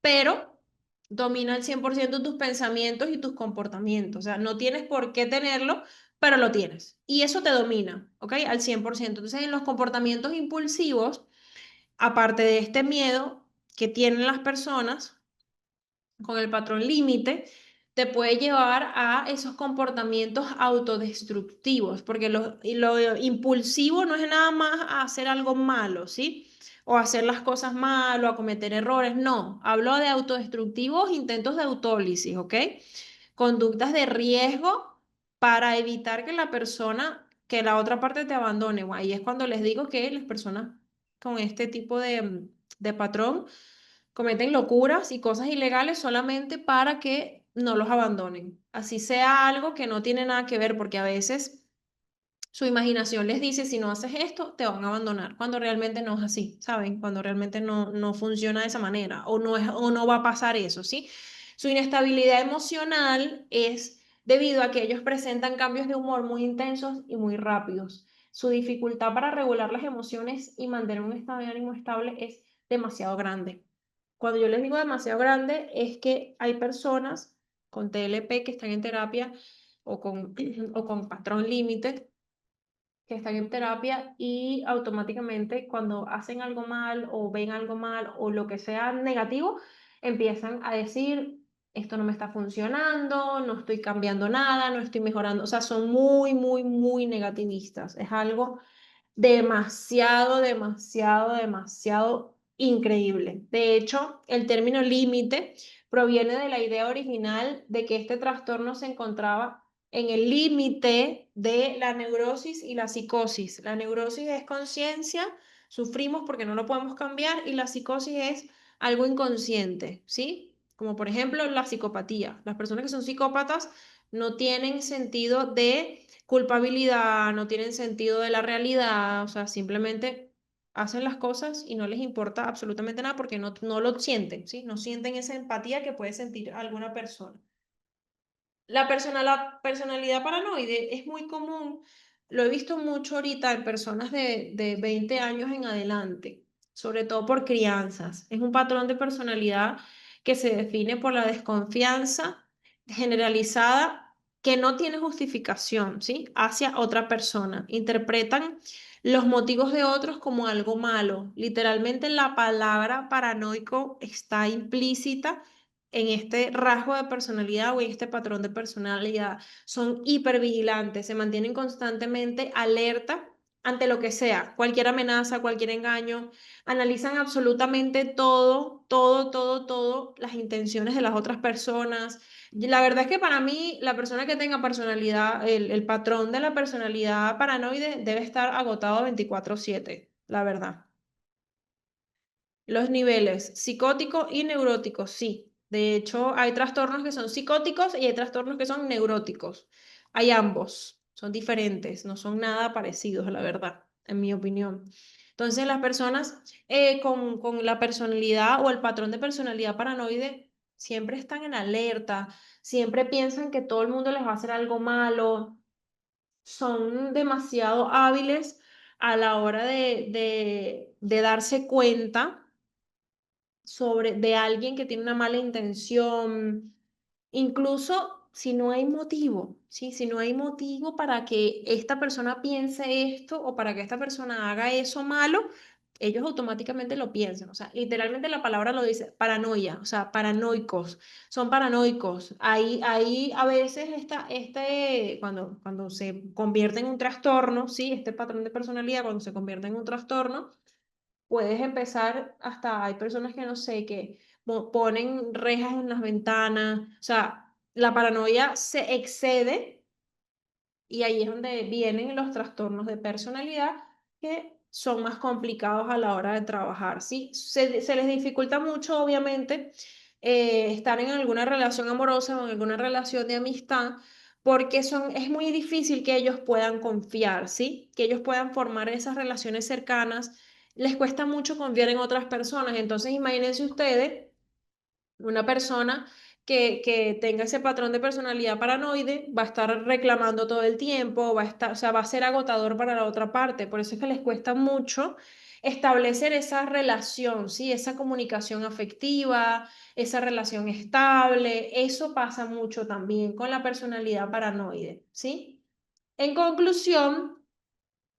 S1: Pero domina al 100% tus pensamientos y tus comportamientos. O sea, no tienes por qué tenerlo, pero lo tienes. Y eso te domina, ¿ok? Al 100%. Entonces, en los comportamientos impulsivos, aparte de este miedo que tienen las personas con el patrón límite, te puede llevar a esos comportamientos autodestructivos, porque lo impulsivo no es nada más a hacer algo malo, ¿sí? O hacer las cosas mal o a cometer errores, no. Hablo de autodestructivos intentos de autólisis, ¿ok? Conductas de riesgo para evitar que que la otra parte te abandone. Ahí es cuando les digo que las personas con este tipo de patrón cometen locuras y cosas ilegales solamente para que no los abandonen. Así sea algo que no tiene nada que ver, porque a veces su imaginación les dice, si no haces esto, te van a abandonar, cuando realmente no es así, ¿saben? Cuando realmente no funciona de esa manera o no va a pasar eso, ¿sí? Su inestabilidad emocional es debido a que ellos presentan cambios de humor muy intensos y muy rápidos. Su dificultad para regular las emociones y mantener un estado de ánimo estable es demasiado grande. Cuando yo les digo demasiado grande, es que hay personas con TLP que están en terapia o o con patrón límite que están en terapia y automáticamente cuando hacen algo mal o ven algo mal o lo que sea negativo, empiezan a decir, esto no me está funcionando, no estoy cambiando nada, no estoy mejorando. O sea, son muy negativistas. Es algo demasiado increíble. De hecho, el término límite proviene de la idea original de que este trastorno se encontraba en el límite de la neurosis y la psicosis. La neurosis es conciencia, sufrimos porque no lo podemos cambiar y la psicosis es algo inconsciente, ¿sí? como por ejemplo la psicopatía. Las personas que son psicópatas no tienen sentido de culpabilidad, no tienen sentido de la realidad, o sea, simplemente hacen las cosas y no les importa absolutamente nada porque no lo sienten, ¿sí? No sienten esa empatía que puede sentir alguna persona. La personalidad paranoide es muy común, lo he visto mucho ahorita en personas de 20 años en adelante, sobre todo por crianzas. Es un patrón de personalidad que se define por la desconfianza generalizada que no tiene justificación, ¿sí? Hacia otra persona. Interpretan los motivos de otros como algo malo. Literalmente la palabra paranoico está implícita en este rasgo de personalidad o en este patrón de personalidad. Son hipervigilantes, se mantienen constantemente alerta ante lo que sea, cualquier amenaza, cualquier engaño, analizan absolutamente todo, las intenciones de las otras personas. Y la verdad es que para mí, la persona que tenga personalidad, el patrón de la personalidad paranoide debe estar agotado 24/7, la verdad. Los niveles psicótico y neurótico, sí. De hecho, hay trastornos que son psicóticos y hay trastornos que son neuróticos. Hay ambos, son diferentes, no son nada parecidos, la verdad, en mi opinión. Entonces, las personas con la personalidad o el patrón de personalidad paranoide siempre están en alerta, siempre piensan que todo el mundo les va a hacer algo malo, son demasiado hábiles a la hora de darse cuenta de alguien que tiene una mala intención, incluso si no hay motivo, ¿sí? Si no hay motivo para que esta persona piense esto o para que esta persona haga eso malo, ellos automáticamente lo piensan. O sea, literalmente la palabra lo dice, paranoia, o sea, paranoicos, son paranoicos. Ahí a veces cuando se convierte en un trastorno, ¿sí? Este patrón de personalidad, cuando se convierte en un trastorno, puedes empezar hasta, hay personas que no sé, que ponen rejas en las ventanas, o sea, la paranoia se excede y ahí es donde vienen los trastornos de personalidad que son más complicados a la hora de trabajar, ¿sí? Se les dificulta mucho, obviamente, estar en alguna relación amorosa o en alguna relación de amistad porque es muy difícil que ellos puedan confiar, ¿sí? Que ellos puedan formar esas relaciones cercanas. Les cuesta mucho confiar en otras personas. Entonces, imagínense ustedes una persona que tenga ese patrón de personalidad paranoide va a estar reclamando todo el tiempo, va a estar, o sea, va a ser agotador para la otra parte. Por eso es que les cuesta mucho establecer esa relación, ¿sí? Esa comunicación afectiva, esa relación estable. Eso pasa mucho también con la personalidad paranoide, ¿sí? En conclusión,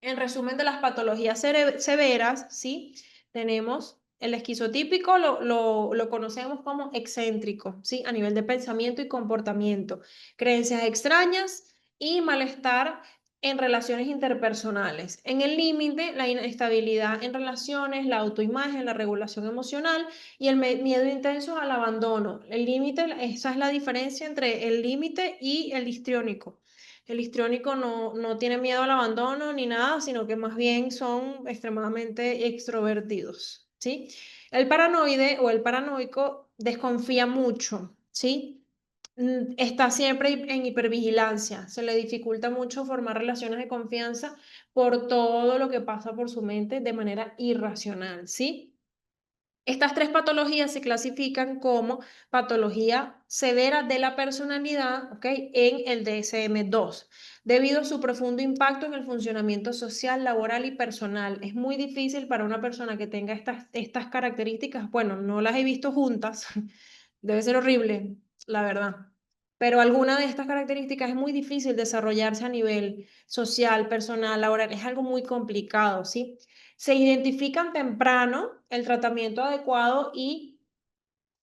S1: en resumen de las patologías severas, ¿sí? Tenemos el esquizotípico, lo conocemos como excéntrico, ¿sí? A nivel de pensamiento y comportamiento, creencias extrañas y malestar en relaciones interpersonales. En el límite, la inestabilidad en relaciones, la autoimagen, la regulación emocional y el miedo intenso al abandono. El límite, esa es la diferencia entre el límite y el histriónico. El histriónico no tiene miedo al abandono ni nada, sino que más bien son extremadamente extrovertidos, ¿sí? El paranoide o el paranoico desconfía mucho, ¿sí? Está siempre en hipervigilancia, se le dificulta mucho formar relaciones de confianza por todo lo que pasa por su mente de manera irracional, ¿sí? Estas tres patologías se clasifican como patología severa de la personalidad, ¿ok? En el DSM-2, debido a su profundo impacto en el funcionamiento social, laboral y personal. Es muy difícil para una persona que tenga estas características, bueno, no las he visto juntas, debe ser horrible, la verdad. Pero alguna de estas características es muy difícil desarrollarse a nivel social, personal, laboral. Es algo muy complicado, ¿sí? Se identifican temprano el tratamiento adecuado y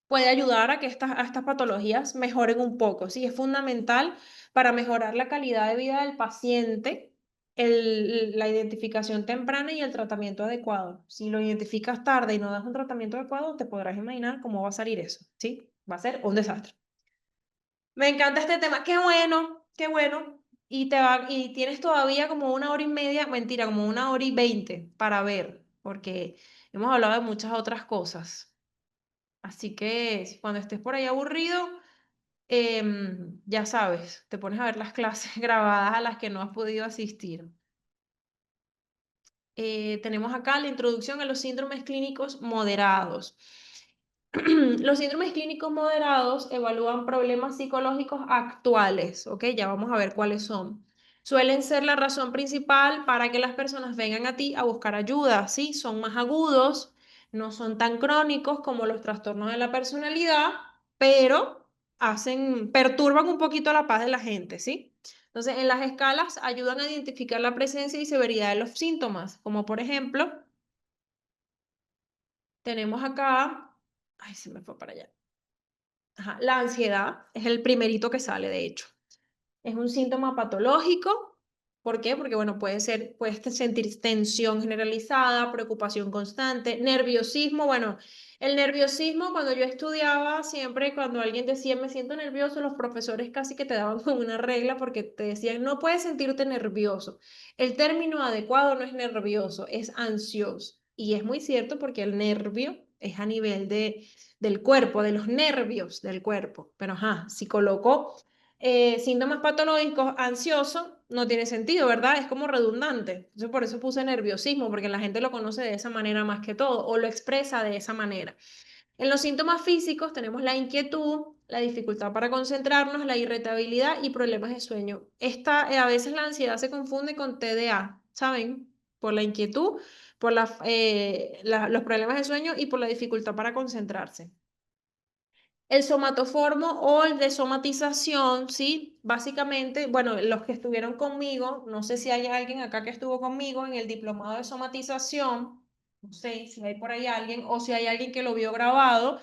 S1: puede ayudar a que a estas patologías mejoren un poco, ¿sí? Es fundamental para mejorar la calidad de vida del paciente, la identificación temprana y el tratamiento adecuado. Si lo identificas tarde y no das un tratamiento adecuado, te podrás imaginar cómo va a salir eso, ¿sí? Va a ser un desastre. Me encanta este tema. Qué bueno, qué bueno. Y tienes todavía como 1 hora y media, mentira, como 1 hora y 20 para ver, porque hemos hablado de muchas otras cosas. Así que cuando estés por ahí aburrido, ya sabes, te pones a ver las clases grabadas a las que no has podido asistir. Tenemos acá la introducción a los síndromes clínicos moderados. Los síndromes clínicos moderados evalúan problemas psicológicos actuales, ¿ok? Ya vamos a ver cuáles son. Suelen ser la razón principal para que las personas vengan a ti a buscar ayuda, ¿sí? Son más agudos, no son tan crónicos como los trastornos de la personalidad, pero perturban un poquito la paz de la gente, ¿sí? Entonces, en las escalas ayudan a identificar la presencia y severidad de los síntomas, como por ejemplo, tenemos acá, ay, se me fue para allá. Ajá, la ansiedad es el primerito que sale, de hecho. Es un síntoma patológico. ¿Por qué? Porque, bueno, puedes sentir tensión generalizada, preocupación constante, nerviosismo. Bueno, el nerviosismo, cuando yo estudiaba, siempre cuando alguien decía me siento nervioso, los profesores casi que te daban como una regla porque te decían no puedes sentirte nervioso. El término adecuado no es nervioso, es ansioso. Y es muy cierto porque el nervio es a nivel del cuerpo, de los nervios del cuerpo. Pero, ajá, si coloco síntomas patológicos, ansioso, no tiene sentido, ¿verdad? Es como redundante. Entonces, por eso puse nerviosismo, porque la gente lo conoce de esa manera más que todo, o lo expresa de esa manera. En los síntomas físicos tenemos la inquietud, la dificultad para concentrarnos, la irritabilidad y problemas de sueño. A veces la ansiedad se confunde con TDA, ¿saben? Por la inquietud, por los problemas de sueño y por la dificultad para concentrarse. El somatoformo o el de somatización, ¿sí? Básicamente, bueno, los que estuvieron conmigo, no sé si hay alguien acá que estuvo conmigo en el diplomado de somatización, no sé si hay por ahí alguien o si hay alguien que lo vio grabado.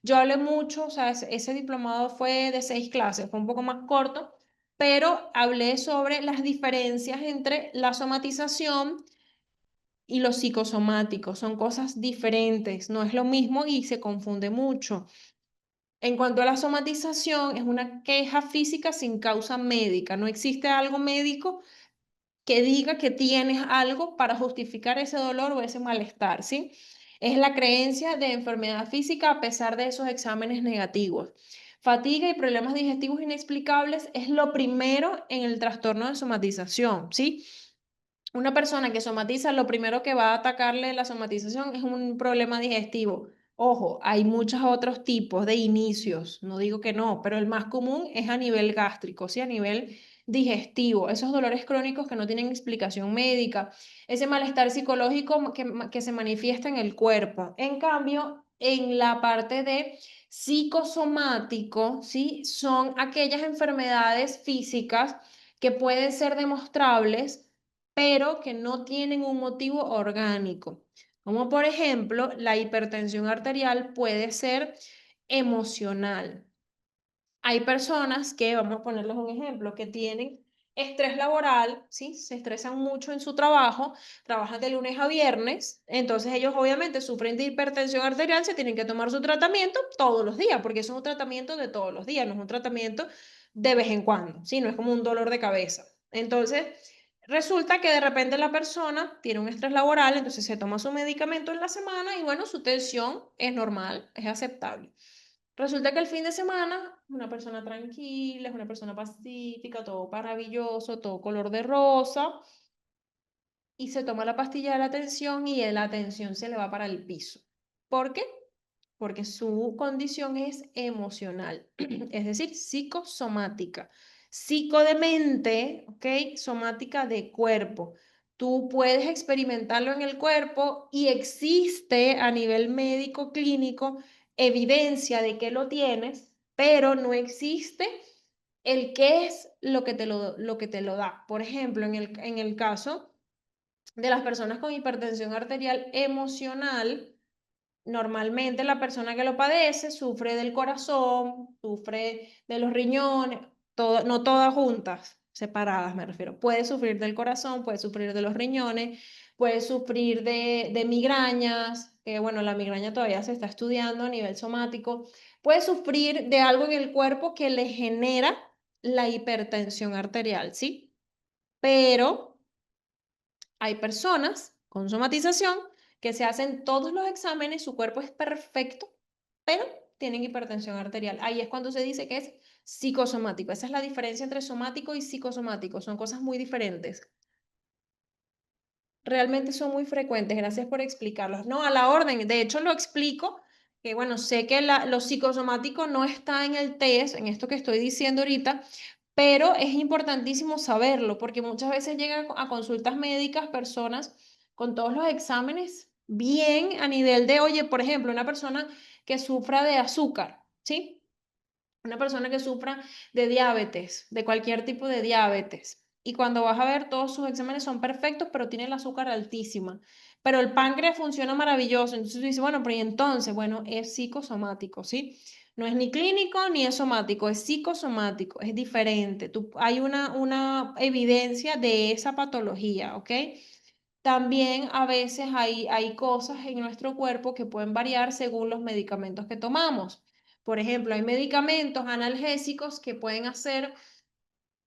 S1: Yo hablé mucho, o sea, ese diplomado fue de 6 clases, fue un poco más corto, pero hablé sobre las diferencias entre la somatización y lo psicosomático. Son cosas diferentes, no es lo mismo y se confunde mucho. En cuanto a la somatización, es una queja física sin causa médica. No existe algo médico que diga que tienes algo para justificar ese dolor o ese malestar, ¿sí? Es la creencia de enfermedad física a pesar de esos exámenes negativos. Fatiga y problemas digestivos inexplicables es lo primero en el trastorno de somatización, ¿sí? Una persona que somatiza, lo primero que va a atacarle la somatización es un problema digestivo. Ojo, hay muchos otros tipos de inicios, no digo que no, pero el más común es a nivel gástrico, ¿sí? A nivel digestivo, esos dolores crónicos que no tienen explicación médica, ese malestar psicológico que se manifiesta en el cuerpo. En cambio, en la parte de psicosomático, ¿sí? Son aquellas enfermedades físicas que pueden ser demostrables pero que no tienen un motivo orgánico. Como por ejemplo, la hipertensión arterial puede ser emocional. Hay personas que, vamos a ponerles un ejemplo, que tienen estrés laboral, ¿sí? Se estresan mucho en su trabajo, trabajan de lunes a viernes, entonces ellos obviamente sufren de hipertensión arterial, se tienen que tomar su tratamiento todos los días, porque eso es un tratamiento de todos los días, no es un tratamiento de vez en cuando, ¿sí? No es como un dolor de cabeza. Entonces, resulta que de repente la persona tiene un estrés laboral, entonces se toma su medicamento en la semana y bueno, su tensión es normal, es aceptable. Resulta que el fin de semana, una persona tranquila, es una persona pacífica, todo maravilloso, todo color de rosa, y se toma la pastilla de la tensión y la tensión se le va para el piso. ¿Por qué? Porque su condición es emocional, es decir, psicosomática. Psico de mente, ¿ok? Somática de cuerpo. Tú puedes experimentarlo en el cuerpo y existe a nivel médico clínico evidencia de que lo tienes, pero no existe el qué es lo que te lo da. Por ejemplo, en el caso de las personas con hipertensión arterial emocional, normalmente la persona que lo padece sufre del corazón, sufre de los riñones, no todas juntas, separadas me refiero. Puede sufrir del corazón, puede sufrir de los riñones, puede sufrir de migrañas, que bueno, la migraña todavía se está estudiando a nivel somático. Puede sufrir de algo en el cuerpo que le genera la hipertensión arterial, ¿sí? Pero hay personas con somatización que se hacen todos los exámenes, su cuerpo es perfecto, pero tienen hipertensión arterial. Ahí es cuando se dice que es psicosomático. Esa es la diferencia entre somático y psicosomático. Son cosas muy diferentes. Realmente son muy frecuentes. Gracias por explicarlos. No, a la orden. De hecho, lo explico, que bueno, sé que lo psicosomático no está en el test, en esto que estoy diciendo ahorita, pero es importantísimo saberlo, porque muchas veces llegan a consultas médicas personas con todos los exámenes bien a nivel de, oye, por ejemplo, una persona que sufra de azúcar, ¿sí? Una persona que sufra de diabetes, de cualquier tipo de diabetes. Y cuando vas a ver, todos sus exámenes son perfectos, pero tiene el azúcar altísima. Pero el páncreas funciona maravilloso. Entonces tú dices, bueno, pero ¿y entonces? Bueno, es psicosomático, ¿sí? No es ni clínico ni es somático, es psicosomático, es diferente. Hay una evidencia de esa patología, ¿ok? También a veces hay cosas en nuestro cuerpo que pueden variar según los medicamentos que tomamos. Por ejemplo, hay medicamentos analgésicos que pueden hacer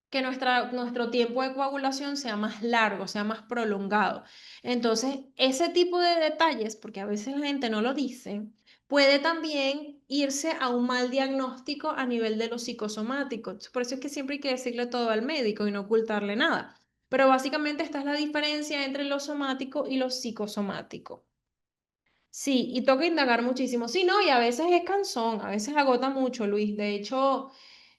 S1: que nuestro tiempo de coagulación sea más largo, sea más prolongado. Entonces, ese tipo de detalles, porque a veces la gente no lo dice, puede también irse a un mal diagnóstico a nivel de lo psicosomático. Por eso es que siempre hay que decirle todo al médico y no ocultarle nada. Pero básicamente esta es la diferencia entre lo somático y lo psicosomático. Sí, y toca indagar muchísimo. Sí, no, y a veces es cansón, a veces agota mucho, Luis. De hecho,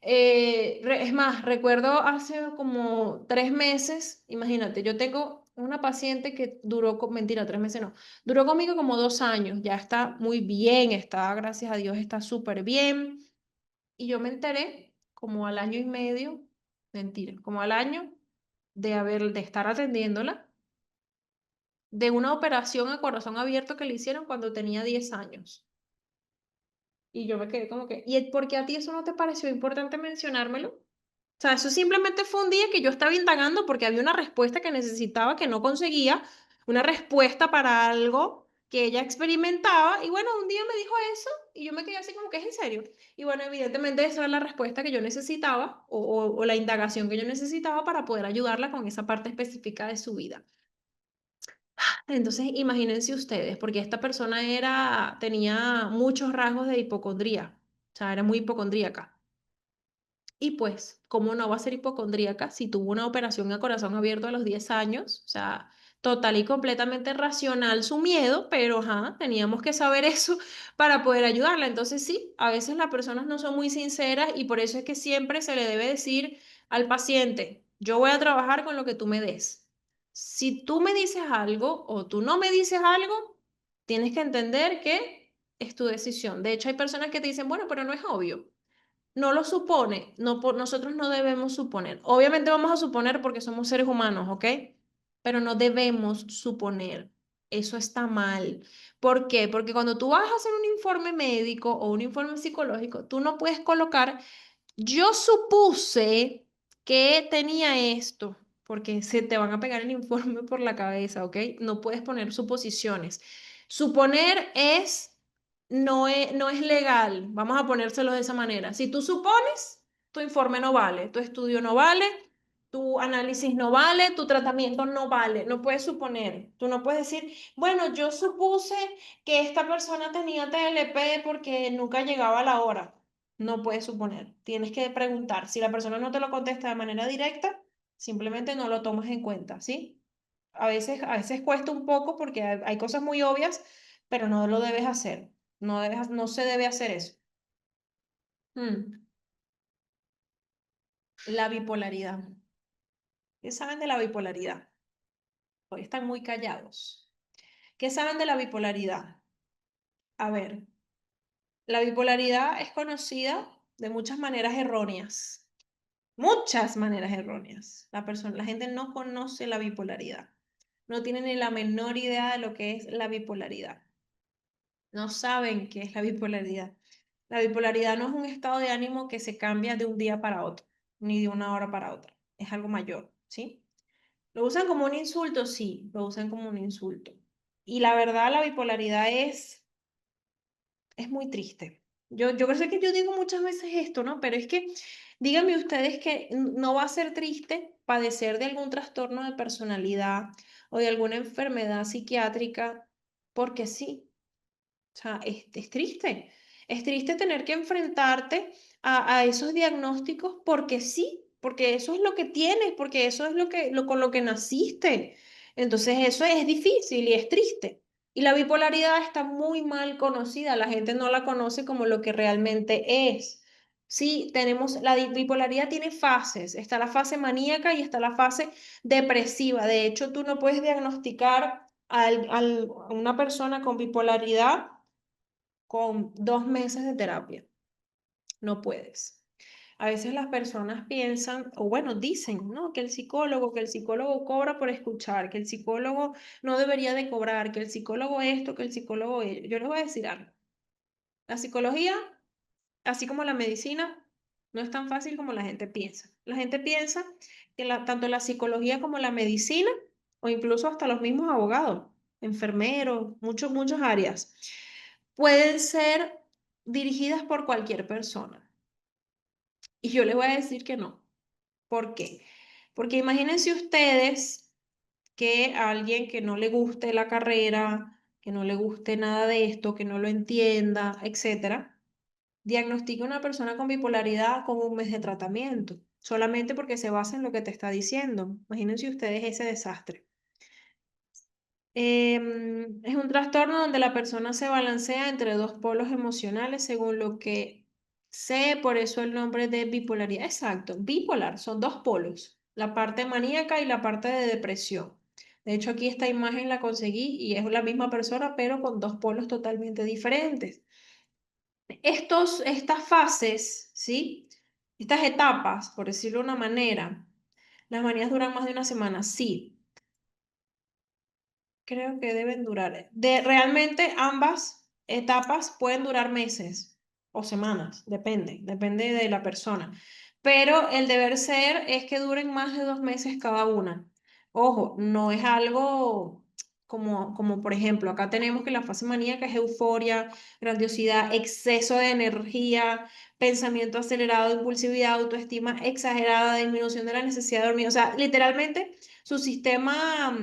S1: es más, recuerdo hace como 3 meses, imagínate, yo tengo una paciente que duró, mentira, 3 meses no, duró conmigo como 2 años, ya está muy bien, está, gracias a Dios, está súper bien. Y yo me enteré como al año y medio, mentira, como al año de estar atendiéndola, de una operación a corazón abierto que le hicieron cuando tenía 10 años. Y yo me quedé como que, ¿y por qué a ti eso no te pareció importante mencionármelo? O sea, eso simplemente fue un día que yo estaba indagando porque había una respuesta que necesitaba, que no conseguía, una respuesta para algo que ella experimentaba. Y bueno, un día me dijo eso y yo me quedé así como que es en serio. Y bueno, evidentemente esa era la respuesta que yo necesitaba o la indagación que yo necesitaba para poder ayudarla con esa parte específica de su vida. Entonces, imagínense ustedes, porque esta persona tenía muchos rasgos de hipocondría, o sea, era muy hipocondríaca. Y pues, ¿cómo no va a ser hipocondríaca si tuvo una operación a corazón abierto a los 10 años? O sea, total y completamente racional su miedo, pero ajá, teníamos que saber eso para poder ayudarla. Entonces sí, a veces las personas no son muy sinceras y por eso es que siempre se le debe decir al paciente, yo voy a trabajar con lo que tú me des. Si tú me dices algo o tú no me dices algo, tienes que entender que es tu decisión. De hecho, hay personas que te dicen, bueno, pero no es obvio. No lo supone, no, nosotros no debemos suponer. Obviamente vamos a suponer porque somos seres humanos, ¿ok? Pero no debemos suponer. Eso está mal. ¿Por qué? Porque cuando tú vas a hacer un informe médico o un informe psicológico, tú no puedes colocar yo supuse que tenía esto, porque se te van a pegar el informe por la cabeza, ¿ok? No puedes poner suposiciones. Suponer no es legal, vamos a ponérselo de esa manera. Si tú supones, tu informe no vale, tu estudio no vale, tu análisis no vale, tu tratamiento no vale, no puedes suponer. Tú no puedes decir, bueno, yo supuse que esta persona tenía TLP porque nunca llegaba a la hora. No puedes suponer, tienes que preguntar. Si la persona no te lo contesta de manera directa, simplemente no lo tomas en cuenta, ¿sí? A veces cuesta un poco porque hay cosas muy obvias, pero no lo debes hacer. No se debe hacer eso. Mm, La bipolaridad. ¿Qué saben de la bipolaridad? Hoy están muy callados. ¿Qué saben de la bipolaridad? A ver, la bipolaridad es conocida de muchas maneras erróneas. Muchas maneras erróneas. La gente no conoce la bipolaridad. No tiene ni la menor idea de lo que es la bipolaridad. No saben qué es la bipolaridad. La bipolaridad no es un estado de ánimo que se cambia de un día para otro, ni de una hora para otra. Es algo mayor, ¿sí? ¿Lo usan como un insulto? Sí, lo usan como un insulto. Y la verdad, la bipolaridad es muy triste. Yo sé que yo digo muchas veces esto, ¿no? Pero es que díganme ustedes que no va a ser triste padecer de algún trastorno de personalidad o de alguna enfermedad psiquiátrica, porque sí. O sea, es triste. Es triste tener que enfrentarte a esos diagnósticos porque sí, porque eso es lo que tienes, porque eso es con lo que naciste. Entonces eso es difícil y es triste. Y la bipolaridad está muy mal conocida, la gente no la conoce como lo que realmente es. Sí, bipolaridad tiene fases, está la fase maníaca y está la fase depresiva. De hecho, tú no puedes diagnosticar a una persona con bipolaridad con 2 meses de terapia. No puedes. A veces las personas piensan, o bueno, dicen, ¿no? Que el psicólogo cobra por escuchar, que el psicólogo no debería de cobrar, que el psicólogo esto, que el psicólogo ello. Yo les voy a decir algo. La psicología, así como la medicina, no es tan fácil como la gente piensa. La gente piensa que tanto la psicología como la medicina, o incluso hasta los mismos abogados, enfermeros, muchas áreas, pueden ser dirigidas por cualquier persona. Y yo les voy a decir que no. ¿Por qué? Porque imagínense ustedes que a alguien que no le guste la carrera, que no le guste nada de esto, que no lo entienda, etcétera, diagnostica a una persona con bipolaridad con 1 mes de tratamiento, solamente porque se basa en lo que te está diciendo. Imagínense ustedes ese desastre. Es un trastorno donde la persona se balancea entre dos polos emocionales, según lo que sé, por eso el nombre de bipolaridad. Exacto, bipolar, son dos polos, la parte maníaca y la parte de depresión. De hecho, aquí esta imagen la conseguí y es la misma persona, pero con dos polos totalmente diferentes. Estas fases, ¿sí? Estas etapas, por decirlo de una manera, las manías duran más de una semana, sí. Creo que deben durar. Realmente ambas etapas pueden durar meses o semanas, depende de la persona. Pero el deber ser es que duren más de 2 meses cada una. Ojo, no es algo como por ejemplo, acá tenemos que la fase maníaca es euforia, grandiosidad, exceso de energía, pensamiento acelerado, impulsividad, autoestima exagerada, disminución de la necesidad de dormir. O sea, literalmente su sistema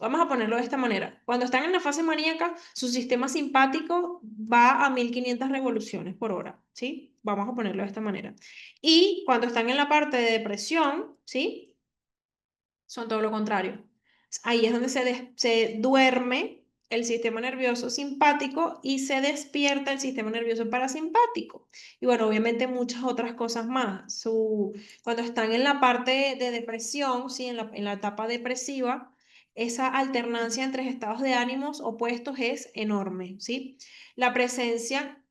S1: vamos a ponerlo de esta manera. Cuando están en la fase maníaca, su sistema simpático va a 1500 revoluciones por hora, ¿sí? Vamos a ponerlo de esta manera. Y cuando están en la parte de depresión, ¿sí? Son todo lo contrario. Ahí es donde se duerme el sistema nervioso simpático y se despierta el sistema nervioso parasimpático. Y bueno, obviamente muchas otras cosas más. Cuando están en la parte de depresión, ¿sí? En la etapa depresiva, esa alternancia entre estados de ánimos opuestos es enorme, ¿sí? La presencia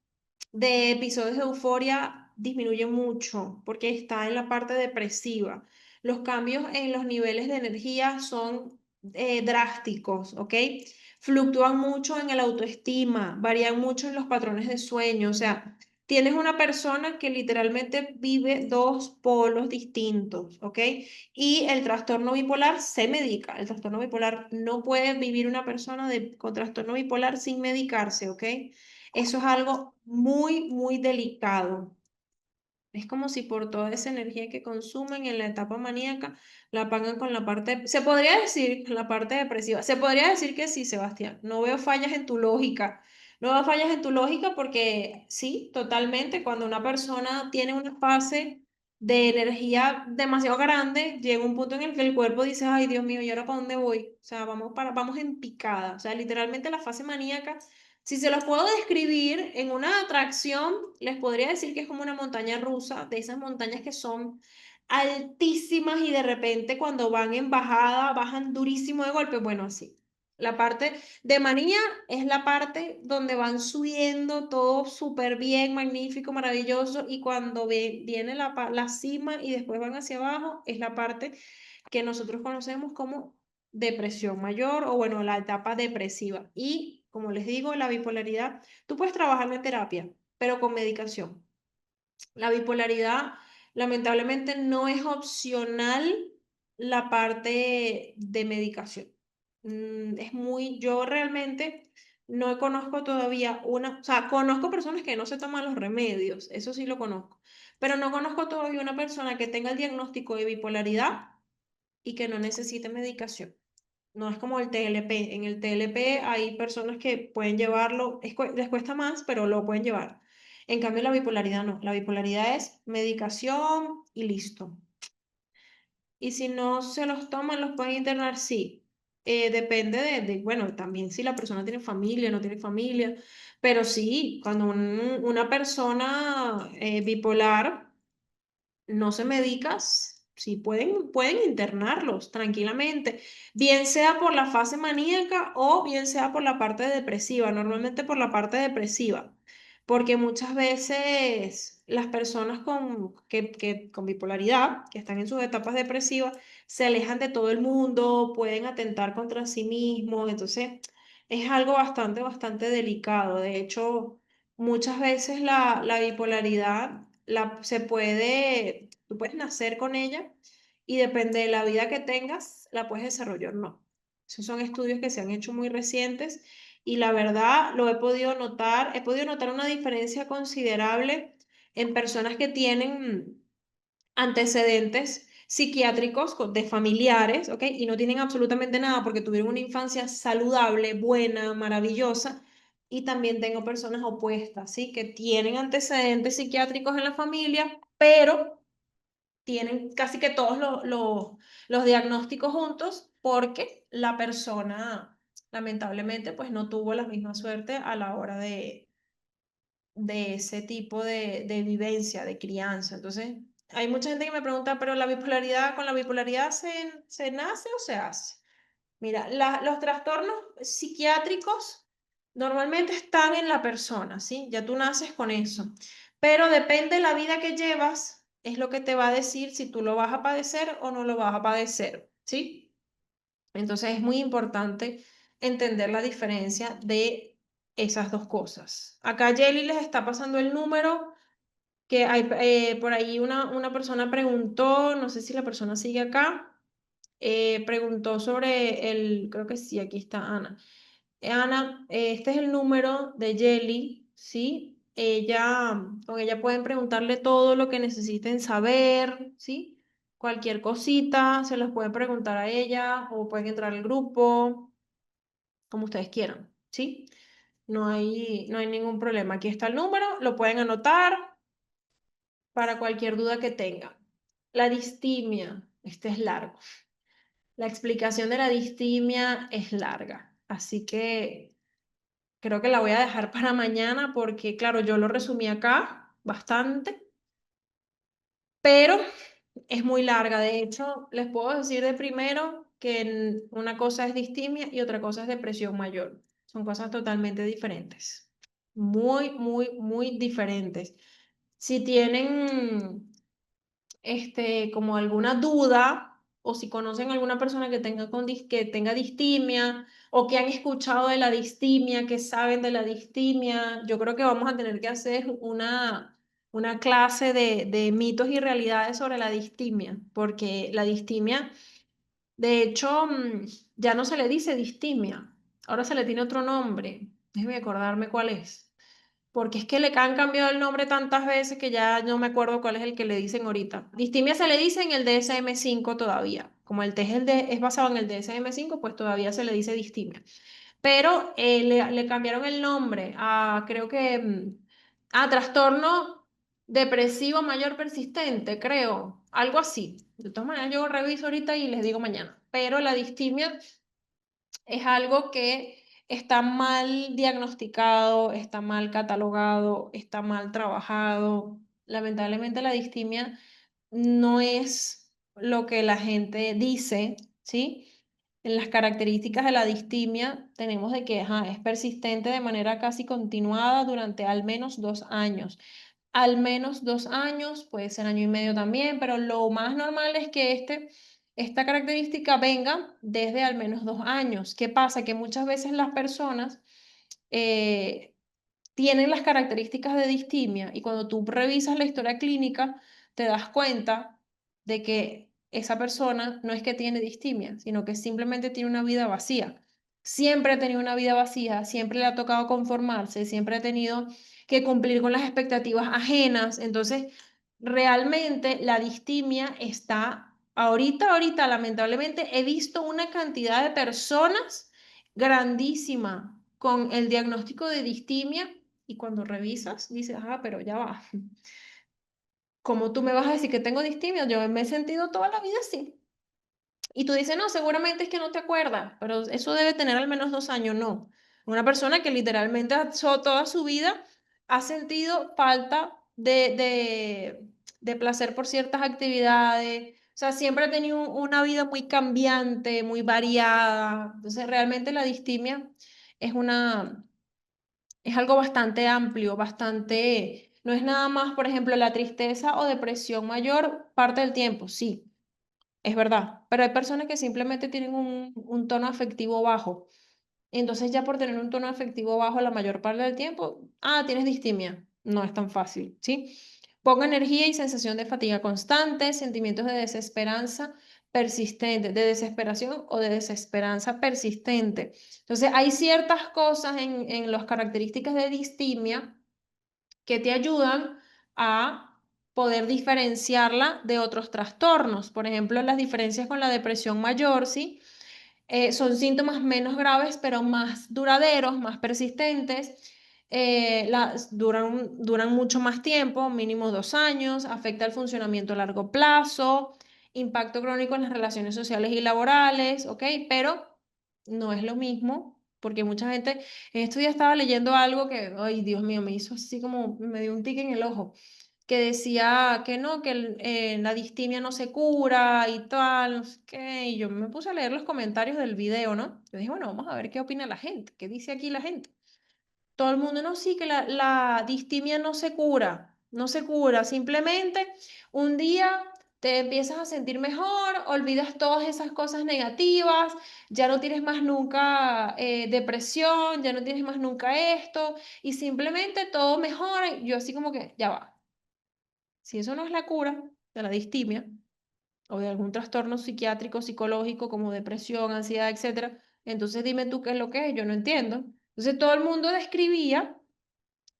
S1: de episodios de euforia disminuye mucho porque está en la parte depresiva. Los cambios en los niveles de energía son drásticos, ¿ok? Fluctúan mucho en el autoestima, varían mucho en los patrones de sueño, o sea, tienes una persona que literalmente vive dos polos distintos, ¿ok? Y el trastorno bipolar se medica. El trastorno bipolar no puede vivir una persona con trastorno bipolar sin medicarse, ¿ok? Eso es algo muy delicado. Es como si por toda esa energía que consumen en la etapa maníaca la pagan con la parte, se podría decir, la parte depresiva. Se podría decir que sí, Sebastián. No veo fallas en tu lógica. No veo fallas en tu lógica porque sí, totalmente, cuando una persona tiene una fase de energía demasiado grande, llega un punto en el que el cuerpo dice, ay, Dios mío, ¿y ahora para dónde voy? O sea, vamos en picada. O sea, literalmente la fase maníaca si se los puedo describir en una atracción, les podría decir que es como una montaña rusa, de esas montañas que son altísimas y de repente cuando van en bajada bajan durísimo de golpe. Bueno, así. La parte de manía es la parte donde van subiendo todo súper bien, magnífico, maravilloso y cuando viene la cima y después van hacia abajo es la parte que nosotros conocemos como depresión mayor o bueno, la etapa depresiva. Y como les digo, la bipolaridad, tú puedes trabajar en terapia, pero con medicación. La bipolaridad, lamentablemente, no es opcional la parte de medicación. Yo realmente no conozco todavía o sea, conozco personas que no se toman los remedios, eso sí lo conozco, pero no conozco todavía una persona que tenga el diagnóstico de bipolaridad y que no necesite medicación. No es como el TLP. En el TLP hay personas que pueden llevarlo, les cuesta más, pero lo pueden llevar. En cambio, la bipolaridad no. La bipolaridad es medicación y listo. Y si no se los toman, los pueden internar, sí. Depende bueno, también si la persona tiene familia, no tiene familia, pero sí, cuando una persona bipolar no se medicas, sí pueden internarlos tranquilamente, bien sea por la fase maníaca o bien sea por la parte depresiva, normalmente por la parte depresiva, porque muchas veces las personas con bipolaridad, que están en sus etapas depresivas, se alejan de todo el mundo, pueden atentar contra sí mismos, entonces es algo bastante delicado. De hecho, muchas veces la bipolaridad tú puedes nacer con ella y depende de la vida que tengas, la puedes desarrollar o no. Esos son estudios que se han hecho muy recientes y la verdad he podido notar una diferencia considerable en personas que tienen antecedentes psiquiátricos de familiares, ¿ok? Y no tienen absolutamente nada porque tuvieron una infancia saludable, buena, maravillosa. Y también tengo personas opuestas, ¿sí? Que tienen antecedentes psiquiátricos en la familia, pero tienen casi que todos los diagnósticos juntos porque la persona, lamentablemente, pues no tuvo la misma suerte a la hora de ese tipo de vivencia, de crianza. Entonces, hay mucha gente que me pregunta, pero con la bipolaridad se nace o se hace? Mira, los trastornos psiquiátricos normalmente están en la persona, ¿sí? Ya tú naces con eso. Pero depende de la vida que llevas, es lo que te va a decir si tú lo vas a padecer o no lo vas a padecer, ¿sí? Entonces es muy importante entender la diferencia de esas dos cosas. Acá Jelly les está pasando el número que hay por ahí una persona preguntó, no sé si la persona sigue acá, preguntó sobre creo que sí, aquí está Ana. Ana, este es el número de Jelly, ¿sí? Con ella pueden preguntarle todo lo que necesiten saber, ¿sí? Cualquier cosita, se los pueden preguntar a ella o pueden entrar al grupo, como ustedes quieran, ¿sí? No hay ningún problema. Aquí está el número, lo pueden anotar para cualquier duda que tengan. La distimia, este es largo. La explicación de la distimia es larga, así que creo que la voy a dejar para mañana porque, claro, yo lo resumí acá bastante, pero es muy larga. De hecho, les puedo decir de primero que una cosa es distimia y otra cosa es depresión mayor. Son cosas totalmente diferentes. Muy diferentes. Si tienen como alguna duda o si conocen alguna persona que que tenga distimia o que han escuchado de la distimia, que saben de la distimia, yo creo que vamos a tener que hacer una clase de mitos y realidades sobre la distimia, porque la distimia, de hecho, ya no se le dice distimia, ahora se le tiene otro nombre. Déjeme acordarme cuál es. Porque es que le han cambiado el nombre tantas veces que ya no me acuerdo cuál es el que le dicen ahorita. Distimia se le dice en el DSM-5 todavía. Como el test es basado en el DSM-5, pues todavía se le dice distimia. Pero le cambiaron el nombre a, creo que, a trastorno depresivo mayor persistente, creo. Algo así. De todas maneras, yo reviso ahorita y les digo mañana. Pero la distimia es algo que está mal diagnosticado, está mal catalogado, está mal trabajado. Lamentablemente la distimia no es lo que la gente dice, ¿sí? En las características de la distimia tenemos de que ajá, es persistente de manera casi continuada durante al menos 2 años. Al menos 2 años, puede ser año y medio también, pero lo más normal es que esta característica venga desde al menos 2 años. ¿Qué pasa? Que muchas veces las personas eh, tienen las características de distimia y cuando tú revisas la historia clínica te das cuenta de que esa persona no es que tiene distimia, sino que simplemente tiene una vida vacía. Siempre ha tenido una vida vacía, siempre le ha tocado conformarse, siempre ha tenido que cumplir con las expectativas ajenas. Entonces, realmente la distimia está ahorita, lamentablemente, he visto una cantidad de personas grandísima con el diagnóstico de distimia Y cuando revisas, dices, ah, pero ya va. ¿Cómo tú me vas a decir que tengo distimia? Yo me he sentido toda la vida así. Y tú dices, no, seguramente es que no te acuerdas, pero eso debe tener al menos 2 años. No. Una persona que literalmente toda su vida ha sentido falta de placer por ciertas actividades. O sea, siempre ha tenido una vida muy cambiante, muy variada. Entonces, realmente la distimia es es algo bastante amplio, bastante, no es nada más, por ejemplo, la tristeza o depresión mayor parte del tiempo, sí. Es verdad, pero hay personas que simplemente tienen un tono afectivo bajo. Entonces ya por tener un tono afectivo bajo la mayor parte del tiempo, ah, tienes distimia. No es tan fácil, ¿sí? Poca energía y sensación de fatiga constante, sentimientos de desesperanza persistente, de desesperación o de desesperanza persistente. Entonces hay ciertas cosas en las características de distimia que te ayudan a poder diferenciarla de otros trastornos. Por ejemplo, las diferencias con la depresión mayor, ¿sí? Son síntomas menos graves, pero más duraderos, más persistentes. Duran mucho más tiempo, mínimo 2 años, afecta el funcionamiento a largo plazo, impacto crónico en las relaciones sociales y laborales, ¿ok? Pero no es lo mismo, porque mucha gente, en estos días estaba leyendo algo que, ay, Dios mío, me hizo así como, me dio un tic en el ojo que decía que no, que la distimia no se cura y tal, no sé qué, y yo me puse a leer los comentarios del video, ¿no? Yo dije, bueno, vamos a ver qué opina la gente, qué dice aquí la gente. Todo el mundo, no, sí, que la distimia no se cura, no se cura, simplemente un día te empiezas a sentir mejor, olvidas todas esas cosas negativas, ya no tienes más nunca depresión, ya no tienes más nunca esto, y simplemente todo mejora. Yo así como que, ya va. Si eso no es la cura de la distimia o de algún trastorno psiquiátrico, psicológico como depresión, ansiedad, etcétera, entonces dime tú qué es lo que es, yo no entiendo. Entonces todo el mundo describía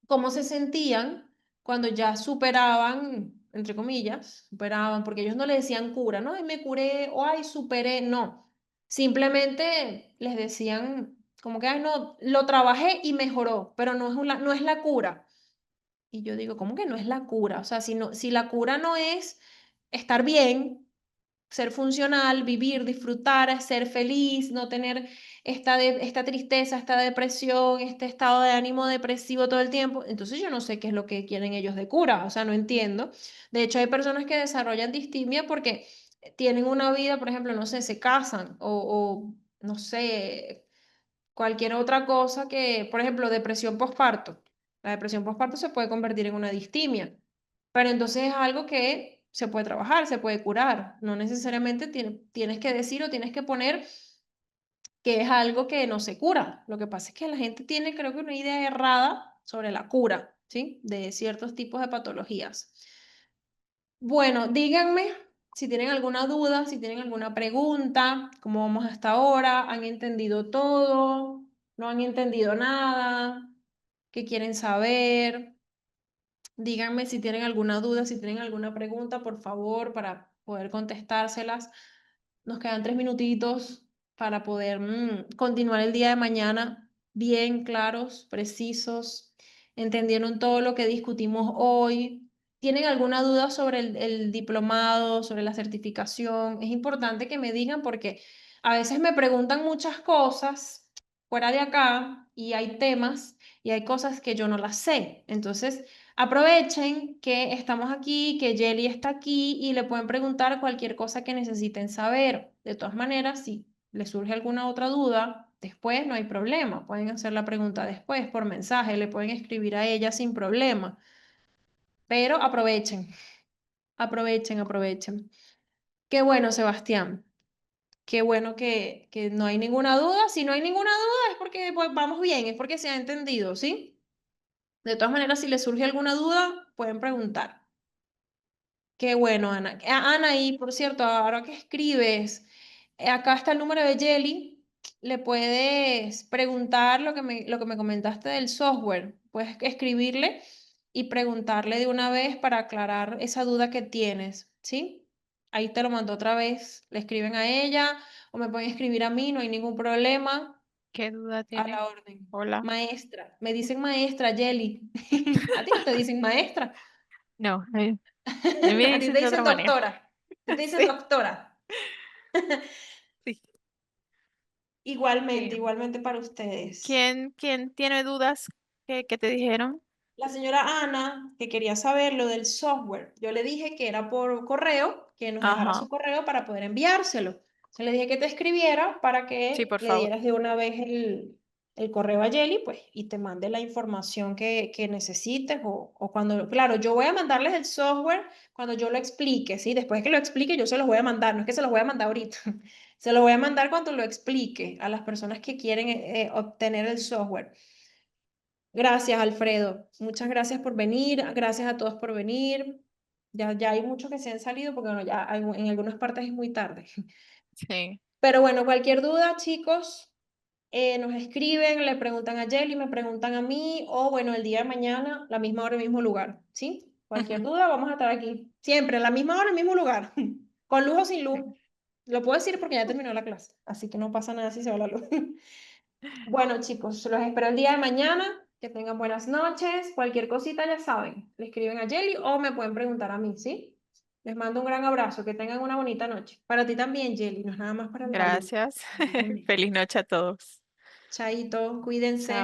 S1: cómo se sentían cuando ya superaban, entre comillas, superaban, porque ellos no le decían cura, ¿no? Ay, me curé o ay, superé, no. Simplemente les decían como que, ay, no, lo trabajé y mejoró, pero no es la cura. Y yo digo, ¿cómo que no es la cura? O sea, si la cura no es estar bien, ser funcional, vivir, disfrutar, ser feliz, no tener esta tristeza, esta depresión, este estado de ánimo depresivo todo el tiempo, entonces yo no sé qué es lo que quieren ellos de cura, o sea, no entiendo. De hecho, hay personas que desarrollan distimia porque tienen una vida, por ejemplo, no sé, se casan o no sé, cualquier otra cosa que, por ejemplo, depresión postparto. La depresión postparto se puede convertir en una distimia, pero entonces es algo que se puede trabajar, se puede curar. No necesariamente tienes que decir o tienes que poner que es algo que no se cura. Lo que pasa es que la gente tiene, creo que, una idea errada sobre la cura, ¿sí? De ciertos tipos de patologías. Bueno, díganme si tienen alguna duda, si tienen alguna pregunta, cómo vamos hasta ahora, han entendido todo, no han entendido nada, qué quieren saber. Díganme si tienen alguna duda, si tienen alguna pregunta, por favor, para poder contestárselas. Nos quedan 3 minutitos para poder continuar el día de mañana bien claros, precisos. ¿Entendieron todo lo que discutimos hoy? ¿Tienen alguna duda sobre el diplomado, sobre la certificación? Es importante que me digan porque a veces me preguntan muchas cosas fuera de acá y hay temas y hay cosas que yo no las sé. Entonces, aprovechen que estamos aquí, que Jelly está aquí y le pueden preguntar cualquier cosa que necesiten saber. De todas maneras, si les surge alguna otra duda, después no hay problema. Pueden hacer la pregunta después por mensaje, le pueden escribir a ella sin problema. Pero aprovechen, aprovechen. Qué bueno, Sebastián. Qué bueno que no hay ninguna duda. Si no hay ninguna duda es porque pues, vamos bien, es porque se ha entendido, ¿sí? De todas maneras, si les surge alguna duda, pueden preguntar. Qué bueno, Ana. Ana, y por cierto, ahora que escribes, acá está el número de Jelly. Le puedes preguntar lo que me comentaste del software. Puedes escribirle y preguntarle de una vez para aclarar esa duda que tienes, ¿sí? Ahí te lo mando otra vez. Le escriben a ella o me pueden escribir a mí, no hay ningún problema.
S2: ¿Qué duda
S1: A
S2: tiene?
S1: la orden.
S2: Hola.
S1: Maestra, me dicen maestra, Jelly. A ti no te dicen maestra,
S2: No, a mí me
S1: a ti te
S2: dicen de otra
S1: dicen
S2: manera.
S1: doctora, a ti te dicen
S2: Sí,
S1: doctora.
S2: sí.
S1: Igualmente,
S2: Eh,
S1: igualmente para ustedes.
S2: ¿quién tiene dudas? ¿Qué te dijeron?
S1: La señora Ana, que quería saber lo del software, yo le dije que era por correo, que nos dejara
S2: Ajá.
S1: su correo para poder enviárselo. Se le dije que te escribiera para
S2: Sí,
S1: que
S2: por
S1: le
S2: favor.
S1: dieras de una vez el correo a Jelly, pues, y te mande la información que necesites o cuando, claro, yo voy a mandarles el software cuando yo lo explique, ¿sí? Después que lo explique, yo se los voy a mandar, no es que se los voy a mandar ahorita, se los voy a mandar cuando lo explique a las personas que quieren obtener el software. Gracias, Alfredo. Muchas gracias por venir. Gracias a todos por venir. Ya hay muchos que se han salido porque bueno, en algunas partes es muy tarde.
S2: Sí.
S1: Pero bueno, cualquier duda, chicos, nos escriben, le preguntan a Jelly, me preguntan a mí, o bueno, el día de mañana, la misma hora, el mismo lugar. ¿Sí? Cualquier
S2: Ujú.
S1: duda, vamos a estar aquí. Siempre, a la misma hora, el mismo lugar. Con luz o sin luz. Lo puedo decir porque ya terminó la clase, así que no pasa nada si se va la luz. Bueno, chicos, los espero el día de mañana. Que tengan buenas noches. Cualquier cosita ya saben. Le escriben a Jelly o me pueden preguntar a mí, ¿sí? Les mando un gran abrazo. Que tengan una bonita noche. Para ti también, Jelly. No es nada más para el alumno.
S2: Gracias.
S1: Para ti también.
S2: Feliz noche a todos.
S1: Chaito, cuídense.
S2: Chao.